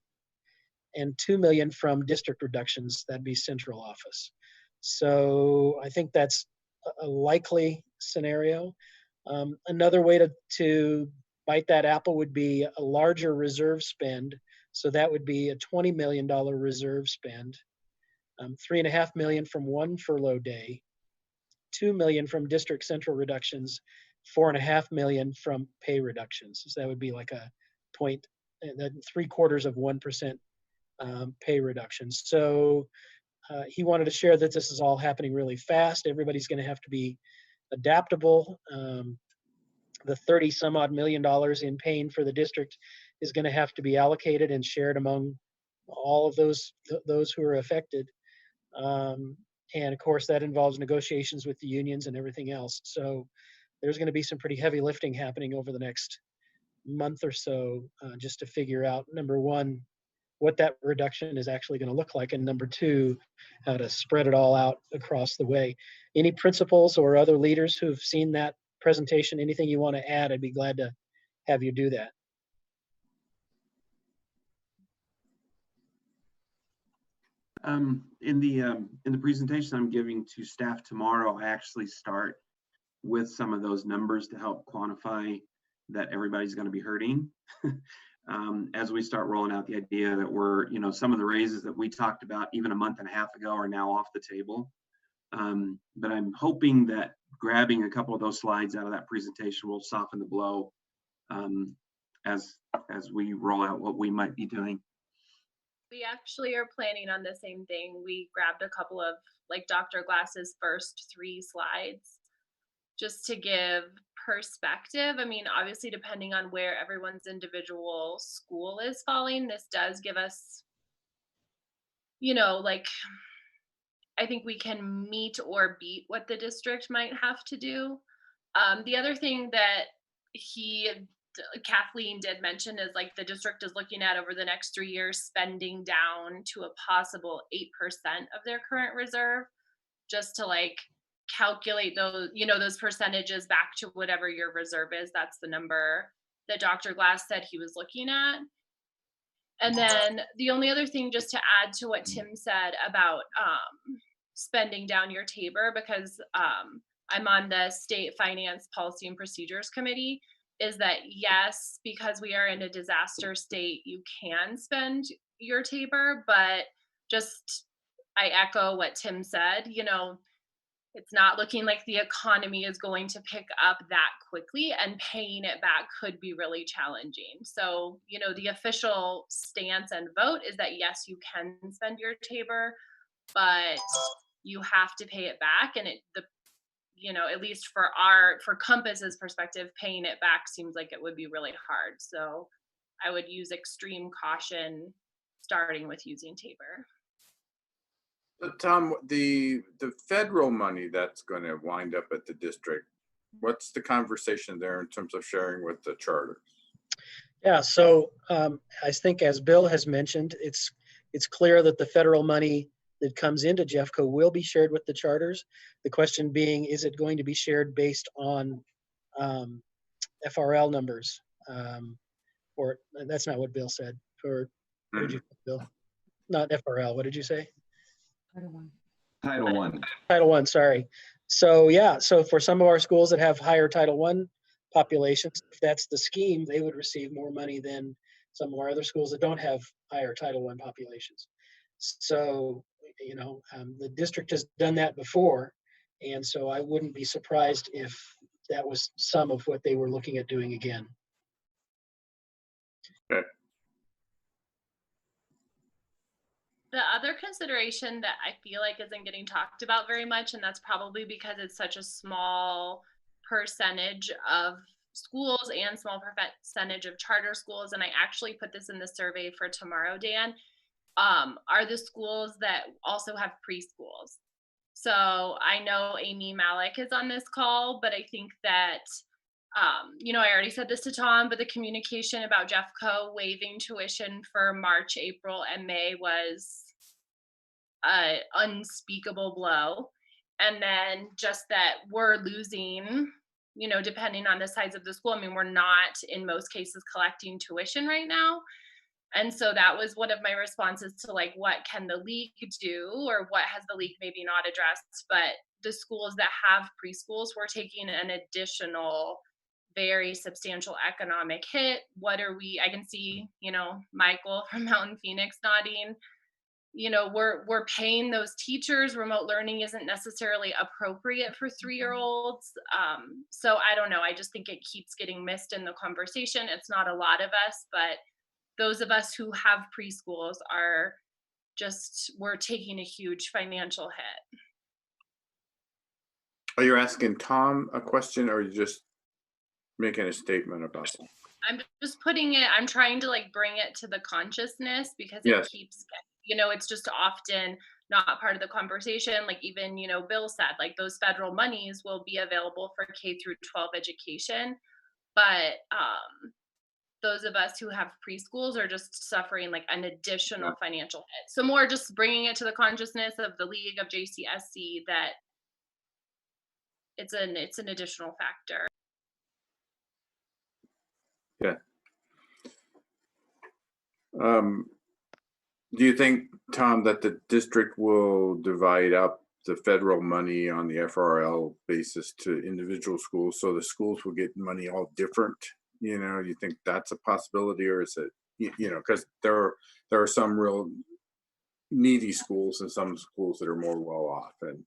and $2 million from district reductions, that'd be central office. So I think that's a likely scenario. Another way to bite that apple would be a larger reserve spend. So that would be a $20 million reserve spend, $3.5 million from 1 furlough day, $2 million from district central reductions, $4.5 million from pay reductions. So that would be like a 0.75% pay reductions. So he wanted to share that this is all happening really fast. Everybody's going to have to be adaptable. The 30 some odd million dollars in paying for the district is going to have to be allocated and shared among all of those who are affected. And of course, that involves negotiations with the unions and everything else. So there's going to be some pretty heavy lifting happening over the next month or so, just to figure out, number one, what that reduction is actually going to look like, and number two, how to spread it all out across the way. Any principals or other leaders who've seen that presentation, anything you want to add, I'd be glad to have you do that. In the presentation I'm giving to staff tomorrow, I actually start with some of those numbers to help quantify that everybody's going to be hurting. As we start rolling out the idea that we're, some of the raises that we talked about even a month and a half ago are now off the table. But I'm hoping that grabbing a couple of those slides out of that presentation will soften the blow as we roll out what we might be doing. We actually are planning on the same thing. We grabbed a couple of like Dr. Glass's first 3 slides just to give perspective. I mean, obviously, depending on where everyone's individual school is falling, this does give us, like, I think we can meet or beat what the district might have to do. The other thing that Kathleen did mention is like the district is looking at over the next 3 years spending down to a possible 8% of their current reserve, just to like calculate those, those percentages back to whatever your reserve is. That's the number that Dr. Glass said he was looking at. And then the only other thing, just to add to what Tim said about spending down your TABOR, because I'm on the State Finance Policy and Procedures Committee, is that yes, because we are in a disaster state, you can spend your TABOR, but just I echo what Tim said, it's not looking like the economy is going to pick up that quickly, and paying it back could be really challenging. So, the official stance and vote is that yes, you can spend your TABOR, but you have to pay it back. And at least for Compass's perspective, paying it back seems like it would be really hard. So I would use extreme caution, starting with using TABOR. Tom, the federal money that's going to wind up at the district, what's the conversation there in terms of sharing with the charters? Yeah, so I think as Bill has mentioned, it's clear that the federal money that comes into Jeffco will be shared with the charters. The question being, is it going to be shared based on FRL numbers? Or that's not what Bill said. Or what did you say, Bill? Not FRL. What did you say? Title I. Title I, sorry. So yeah, so for some of our schools that have higher Title I populations, if that's the scheme, they would receive more money than some of our other schools that don't have higher Title I populations. So, the district has done that before, and so I wouldn't be surprised if that was some of what they were looking at doing again. Okay. The other consideration that I feel like isn't getting talked about very much, and that's probably because it's such a small percentage of schools and small percentage of charter schools, and I actually put this in the survey for tomorrow, Dan, are the schools that also have preschools. So I know Amy Malik is on this call, but I think that, you know, I already said this to Tom, but the communication about Jeffco waiving tuition for March, April, and May was an unspeakable blow. And then just that we're losing, you know, depending on the size of the school. I mean, we're not in most cases collecting tuition right now. And so that was one of my responses to like, what can the league do, or what has the league maybe not addressed? But the schools that have preschools were taking an additional, very substantial economic hit. What are we? I can see, you know, Michael from Mountain Phoenix nodding. You know, we're paying those teachers. Remote learning isn't necessarily appropriate for 3-year-olds. So I don't know. I just think it keeps getting missed in the conversation. It's not a lot of us, but those of us who have preschools are just, we're taking a huge financial hit. Are you asking Tom a question, or are you just making a statement about it? I'm just putting it, I'm trying to like bring it to the consciousness, because it Yes. keeps, you know, it's just often not part of the conversation. Like even, you know, Bill said, like those federal monies will be available for K through 12 education. But those of us who have preschools are just suffering like an additional financial hit. So more just bringing it to the consciousness of the league, of JCSC, that it's an additional factor. Yeah. Do you think, Tom, that the district will divide up the federal money on the FRL basis to individual schools, so the schools will get money all different? You know, you think that's a possibility, or is it, you know, because there are some real needy schools and some schools that are more well off, and,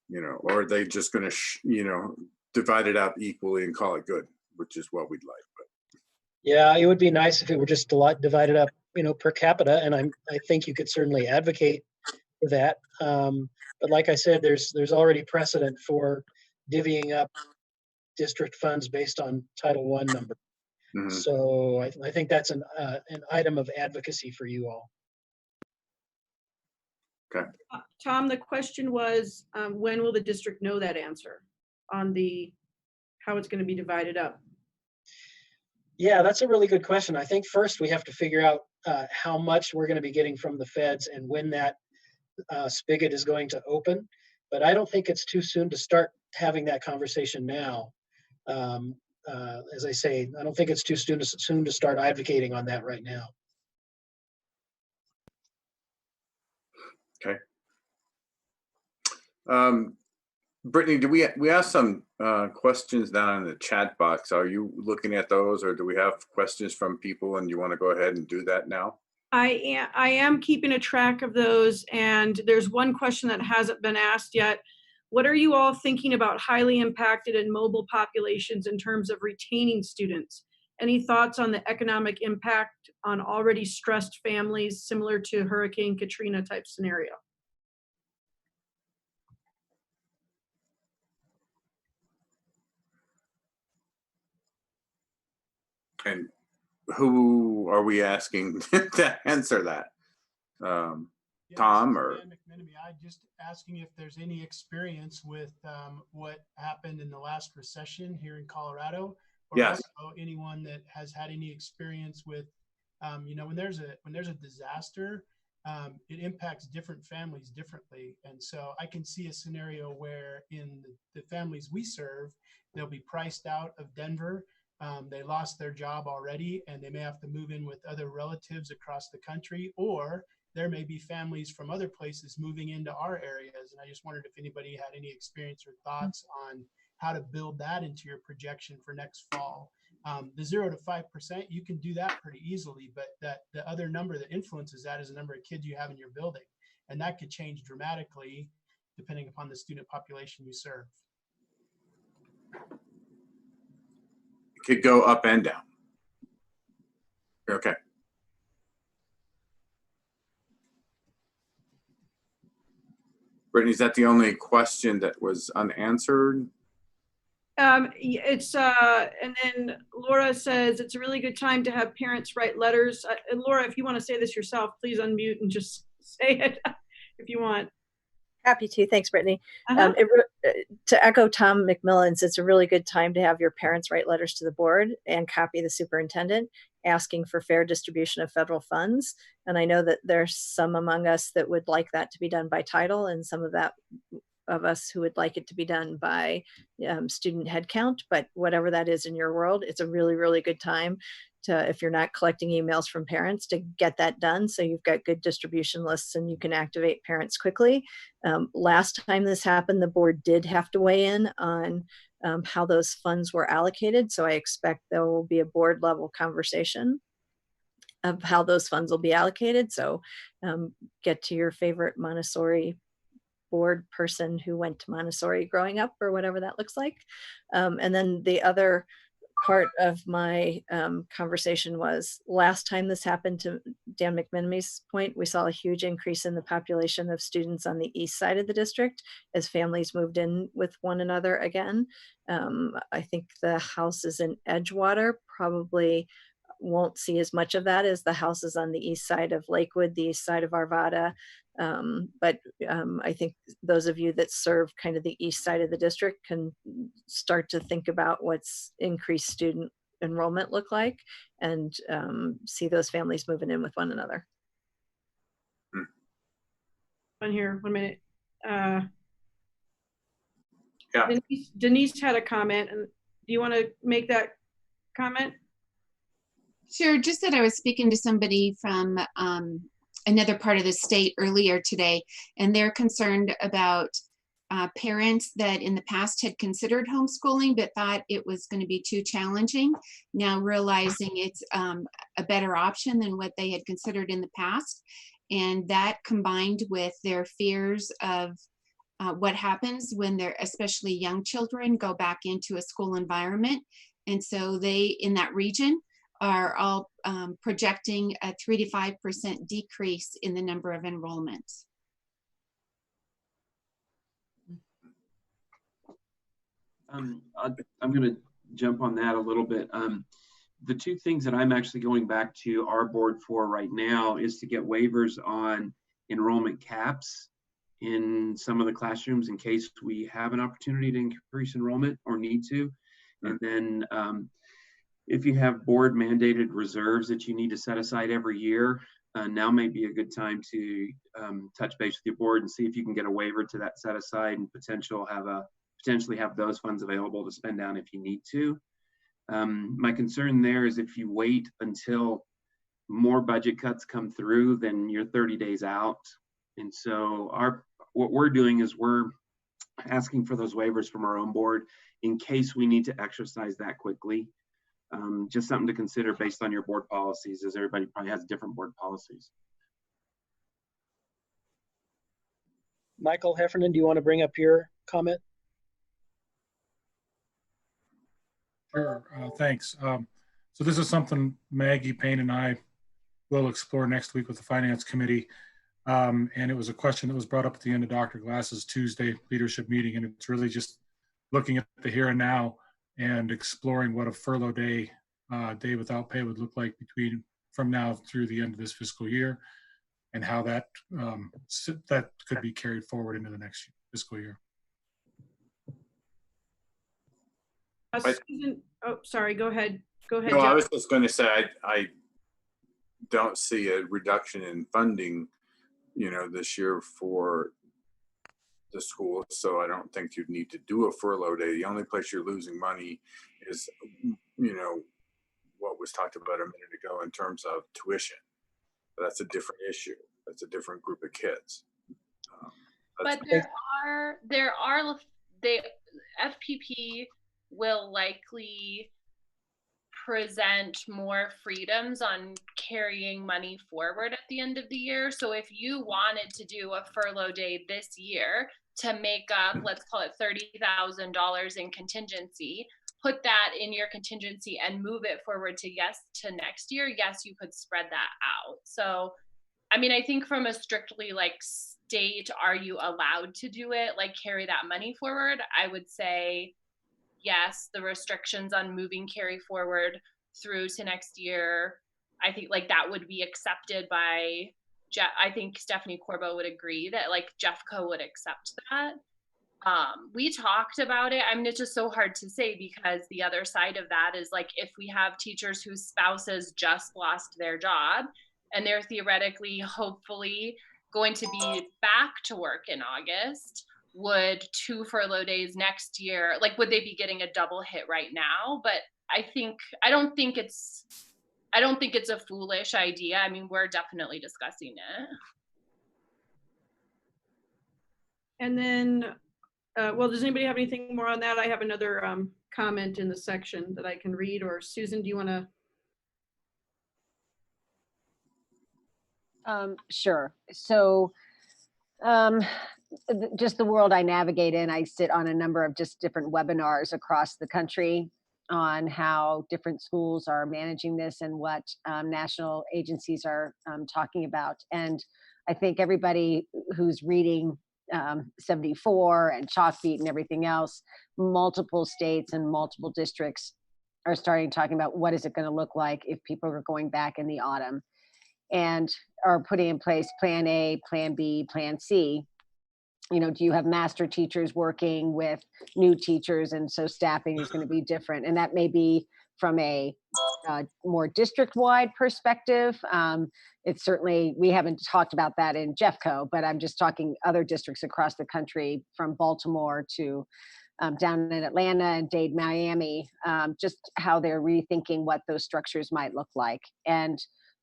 you know, or are they just going to, you know, divide it up equally and call it good, which is what we'd like. But Yeah, it would be nice if it were just divided up, you know, per capita, and I think you could certainly advocate for that. But like I said, there's already precedent for divvying up district funds based on Title I number. Mhm. So I think that's an item of advocacy for you all. Okay. Tom, the question was, when will the district know that answer on how it's going to be divided up? Yeah, that's a really good question. I think first we have to figure out how much we're going to be getting from the feds and when that spigot is going to open. But I don't think it's too soon to start having that conversation now. As I say, I don't think it's too soon to start advocating on that right now. Okay. Brittany, do we have some questions down in the chat box? Are you looking at those, or do we have questions from people and you want to go ahead and do that now? I am keeping a track of those, and there's one question that hasn't been asked yet. What are you all thinking about highly impacted and mobile populations in terms of retaining students? Any thoughts on the economic impact on already stressed families, similar to Hurricane Katrina type scenario? And who are we asking to answer that? Tom or? I'm just asking if there's any experience with what happened in the last recession here in Colorado, or Yes. also anyone that has had any experience with, you know, when there's a disaster, it impacts different families differently. And so I can see a scenario where in the families we serve, they'll be priced out of Denver. They lost their job already, and they may have to move in with other relatives across the country, or there may be families from other places moving into our areas. And I just wondered if anybody had any experience or thoughts on how to build that into your projection for next fall. The 0 to 5%, you can do that pretty easily, but the other number that influences that is the number of kids you have in your building. And that could change dramatically depending upon the student population you serve. It could go up and down. Okay. Brittany, is that the only question that was unanswered? It's and then Laura says it's a really good time to have parents write letters. And Laura, if you want to say this yourself, please unmute and just say it if you want. Happy to. Thanks, Brittany. Uh-huh. To echo Tom McMillan's, it's a really good time to have your parents write letters to the board and copy the superintendent asking for fair distribution of federal funds. And I know that there's some among us that would like that to be done by title, and some of us who would like it to be done by student headcount. But whatever that is in your world, it's a really, really good time to, if you're not collecting emails from parents, to get that done. So you've got good distribution lists and you can activate parents quickly. Last time this happened, the board did have to weigh in on how those funds were allocated. So I expect there will be a board level conversation of how those funds will be allocated. So get to your favorite Montessori board person who went to Montessori growing up, or whatever that looks like. And then the other part of my conversation was, last time this happened, to Dan McMenamy's point, we saw a huge increase in the population of students on the east side of the district as families moved in with one another again. I think the houses in Edgewater probably won't see as much of that as the houses on the east side of Lakewood, the east side of Arvada. But I think those of you that serve kind of the east side of the district can start to think about what's increased student enrollment look like, and see those families moving in with one another. On here, 1 minute. Yeah. Denise had a comment, and do you want to make that comment? Sure, just that I was speaking to somebody from another part of the state earlier today, and they're concerned about parents that in the past had considered homeschooling but thought it was going to be too challenging, now realizing it's a better option than what they had considered in the past. And that, combined with their fears of what happens when they're, especially young children, go back into a school environment. And so they, in that region, are all projecting a 3 to 5% decrease in the number of enrollments. I'm going to jump on that a little bit. The two things that I'm actually going back to our board for right now is to get waivers on enrollment caps in some of the classrooms in case we have an opportunity to increase enrollment or need to. And then if you have board mandated reserves that you need to set aside every year, now may be a good time to touch base with your board and see if you can get a waiver to that set aside and potentially have those funds available to spend down if you need to. My concern there is if you wait until more budget cuts come through, then you're 30 days out. And so what we're doing is we're asking for those waivers from our own board in case we need to exercise that quickly. Just something to consider based on your board policies, as everybody probably has different board policies. Michael Heffernan, do you want to bring up your comment? Sure, thanks. So this is something Maggie Payne and I will explore next week with the Finance Committee. And it was a question that was brought up at the end of Dr. Glass's Tuesday leadership meeting. And it's really just looking at the here and now and exploring what a furlough day, day without pay would look like from now through the end of this fiscal year, and how that that could be carried forward into the next fiscal year. Susan, oh, sorry, go ahead. Go ahead. No, Jeff. I was just going to say, I don't see a reduction in funding, this year for the school. So I don't think you'd need to do a furlough day. The only place you're losing money is, what was talked about a minute ago in terms of tuition. But that's a different issue. That's a different group of kids. But the FPP will likely present more freedoms on carrying money forward at the end of the year. So if you wanted to do a furlough day this year to make up, let's call it $30,000 in contingency, put that in your contingency and move it forward to next year, yes, you could spread that out. So, I mean, I think from a strictly state, are you allowed to do it, carry that money forward? I would say yes, the restrictions on moving carry forward through to next year, I think like that would be accepted by Jeff. I think Stephanie Corbo would agree that like Jeffco would accept that. We talked about it. I mean, it's just so hard to say because the other side of that is like if we have teachers whose spouses just lost their job and they're theoretically, hopefully going to be back to work in August, would 2 furlough days next year, like would they be getting a double hit right now? But I don't think it's a foolish idea. I mean, we're definitely discussing it. And then, well, does anybody have anything more on that? I have another comment in the section that I can read, or Susan, do you want to? Sure. So just the world I navigate in, I sit on a number of just different webinars across the country on how different schools are managing this and what national agencies are talking about. And I think everybody who's reading 74 and Chalkbeat and everything else, multiple states and multiple districts are starting talking about what is it going to look like if people are going back in the autumn, and are putting in place plan A, plan B, plan C. You know, do you have master teachers working with new teachers? And so staffing is going to be different. And that may be from a more district-wide perspective. It's certainly, we haven't talked about that in Jeffco, but I'm just talking other districts across the country, from Baltimore to down in Atlanta and Dade, Miami, just how they're rethinking what those structures might look like. And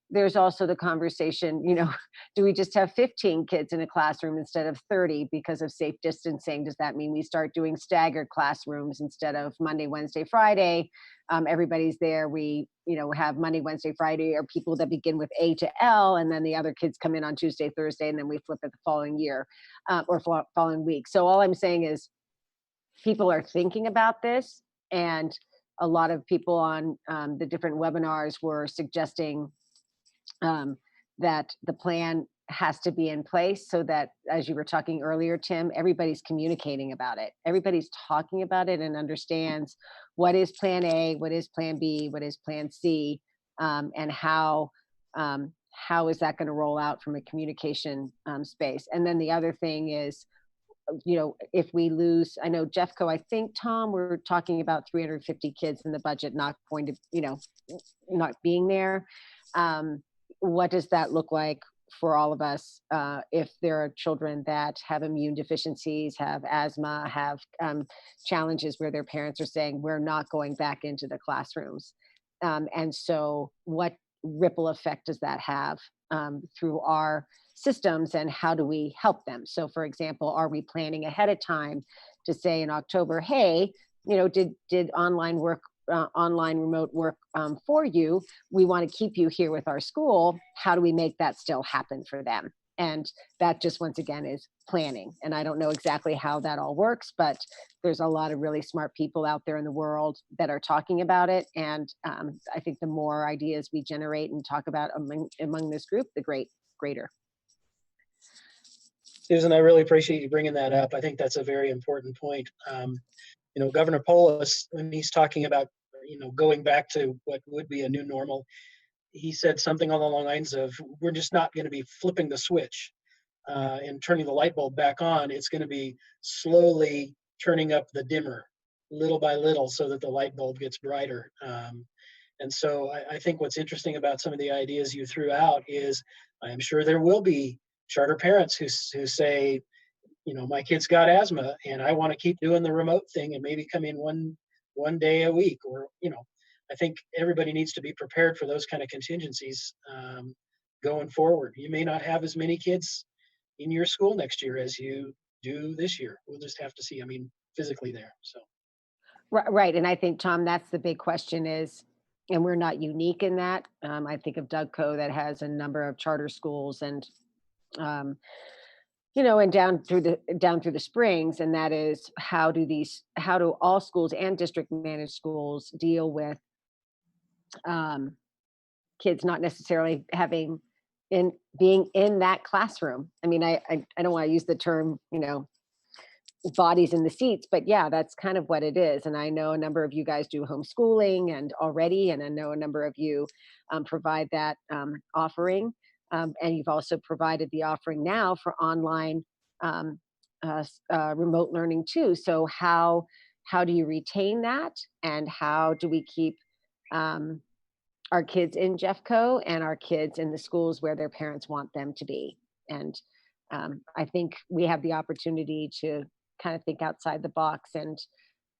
there's also the conversation, you know, do we just have 15 kids in a classroom instead of 30 because of safe distancing? Does that mean we start doing staggered classrooms instead of Monday, Wednesday, Friday? Everybody's there. We, you know, have Monday, Wednesday, Friday are people that begin with A to L, and then the other kids come in on Tuesday, Thursday, and then we flip it the following year or following week. So all I'm saying is people are thinking about this, and a lot of people on the different webinars were suggesting that the plan has to be in place so that, as you were talking earlier, Tim, everybody's communicating about it. Everybody's talking about it and understands what is plan A, what is plan B, what is plan C, and how is that going to roll out from a communication space. And then the other thing is, you know, if we lose, I know Jeffco, I think, Tom, we're talking about 350 kids in the budget not going to, you know, not being there. What does that look like for all of us if there are children that have immune deficiencies, have asthma, have challenges where their parents are saying, we're not going back into the classrooms? And so what ripple effect does that have through our systems, and how do we help them? So for example, are we planning ahead of time to say in October, hey, you know, did online remote work for you? We want to keep you here with our school. How do we make that still happen for them? And that just, once again, is planning. And I don't know exactly how that all works, but there's a lot of really smart people out there in the world that are talking about it. And I think the more ideas we generate and talk about among this group, the greater. Susan, I really appreciate you bringing that up. I think that's a very important point. You know, Governor Polis, when he's talking about, you know, going back to what would be a new normal, he said something along the lines of, we're just not going to be flipping the switch and turning the light bulb back on. It's going to be slowly turning up the dimmer little by little so that the light bulb gets brighter. And so I think what's interesting about some of the ideas you threw out is, I'm sure there will be charter parents who say, you know, my kid's got asthma and I want to keep doing the remote thing and maybe come in one day a week, or, you know, I think everybody needs to be prepared for those kind of contingencies going forward. You may not have as many kids in your school next year as you do this year. We'll just have to see, I mean, physically there, so. Right, and I think, Tom, that's the big question is, and we're not unique in that. I think of Dougco that has a number of charter schools and you know, and down through the Springs, and that is how do all schools and district managed schools deal with kids not necessarily being in that classroom? I mean, I don't want to use the term, you know, bodies in the seats, but yeah, that's kind of what it is. And I know a number of you guys do homeschooling and already, and I know a number of you provide that offering. And you've also provided the offering now for online remote learning too. So how do you retain that, and how do we keep our kids in Jeffco and our kids in the schools where their parents want them to be? And I think we have the opportunity to kind of think outside the box, and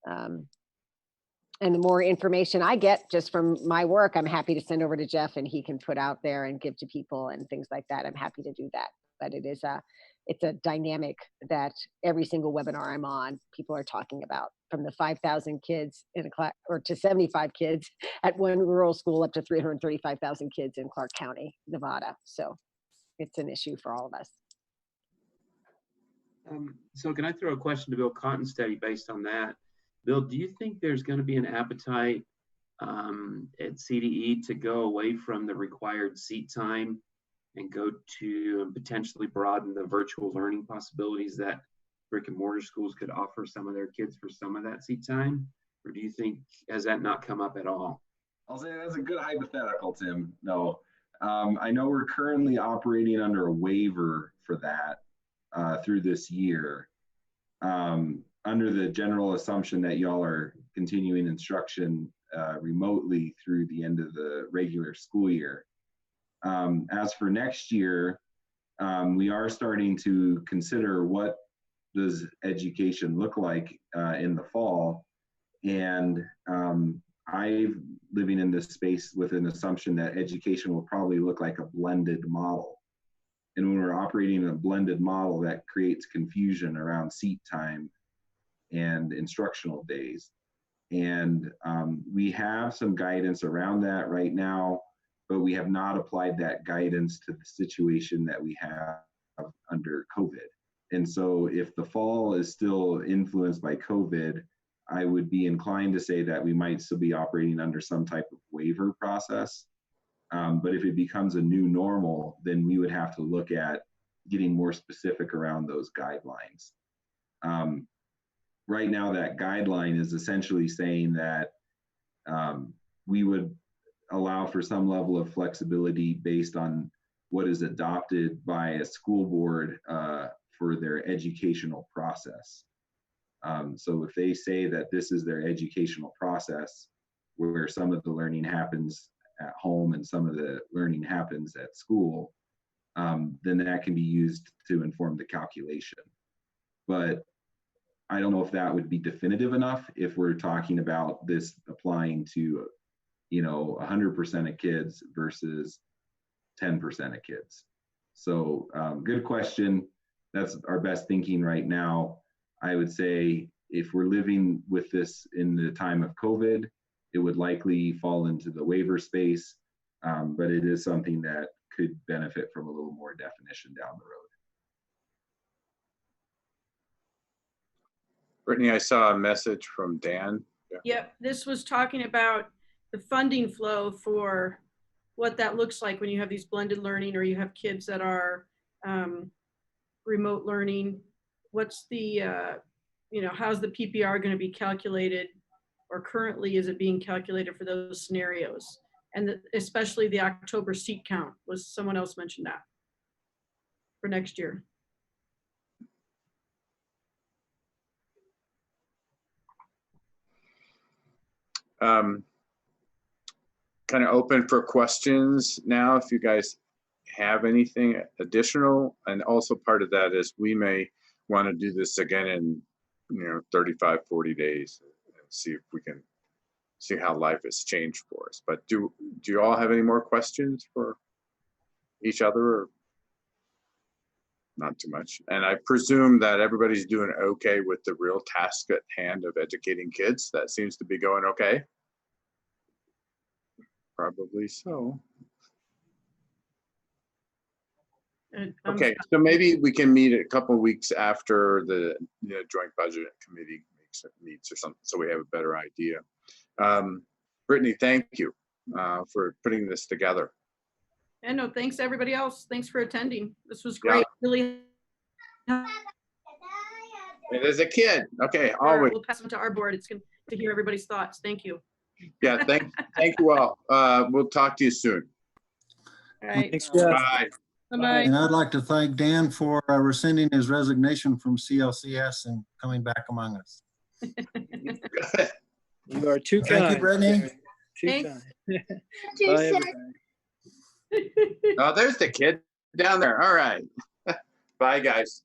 the more information I get just from my work, I'm happy to send over to Jeff, and he can put out there and give to people and things like that. I'm happy to do that. But it's a dynamic that every single webinar I'm on, people are talking about, from the 5,000 kids in a class, or to 75 kids at one rural school, up to 335,000 kids in Clark County, Nevada. So it's an issue for all of us. So can I throw a question to Bill Cottonsteady based on that? Bill, do you think there's going to be an appetite at CDE to go away from the required seat time and go to and potentially broaden the virtual learning possibilities that brick and mortar schools could offer some of their kids for some of that seat time? Or do you think, has that not come up at all? I'll say that's a good hypothetical, Tim. No, I know we're currently operating under a waiver for that through this year, under the general assumption that y'all are continuing instruction remotely through the end of the regular school year. As for next year, we are starting to consider what does education look like in the fall. And I'm living in this space with an assumption that education will probably look like a blended model. And when we're operating in a blended model, that creates confusion around seat time and instructional days. And we have some guidance around that right now, but we have not applied that guidance to the situation that we have under COVID. And so if the fall is still influenced by COVID, I would be inclined to say that we might still be operating under some type of waiver process. But if it becomes a new normal, then we would have to look at getting more specific around those guidelines. Right now, that guideline is essentially saying that we would allow for some level of flexibility based on what is adopted by a school board for their educational process. So if they say that this is their educational process, where some of the learning happens at home and some of the learning happens at school, then that can be used to inform the calculation. But I don't know if that would be definitive enough if we're talking about this applying to, 100% of kids versus 10% of kids. So good question. That's our best thinking right now. I would say if we're living with this in the time of COVID, it would likely fall into the waiver space, but it is something that could benefit from a little more definition down the road. Brittany, I saw a message from Dan. Yep, this was talking about the funding flow for what that looks like when you have these blended learning or you have kids that are remote learning. What's the, how's the PPR going to be calculated, or currently is it being calculated for those scenarios? And especially the October seat count, was someone else mentioned that for next year. Kind of open for questions now if you guys have anything additional. And also part of that is we may want to do this again in 35, 40 days and see if we can see how life has changed for us. But do you all have any more questions for each other, or not too much? And I presume that everybody's doing okay with the real task at hand of educating kids. That seems to be going okay. Probably so. Okay, so maybe we can meet a couple of weeks after the joint budget committee meets or something, so we have a better idea. Brittany, thank you for putting this together. And no, thanks everybody else. Thanks for attending. This was great. Yeah. Really. There's a kid. Okay, All right, always. we'll pass them to our board. It's going to hear everybody's thoughts. Thank you. Yeah, thank you all. We'll talk to you soon. All right. Thanks, Jeff. Bye. Bye-bye. And I'd like to thank Dan for rescinding his resignation from CLCS and coming back among us. You are too Thank kind. you, Brittany. Too Thanks. kind. Bye, everybody. Oh, there's the kid down there. All right. Bye, guys.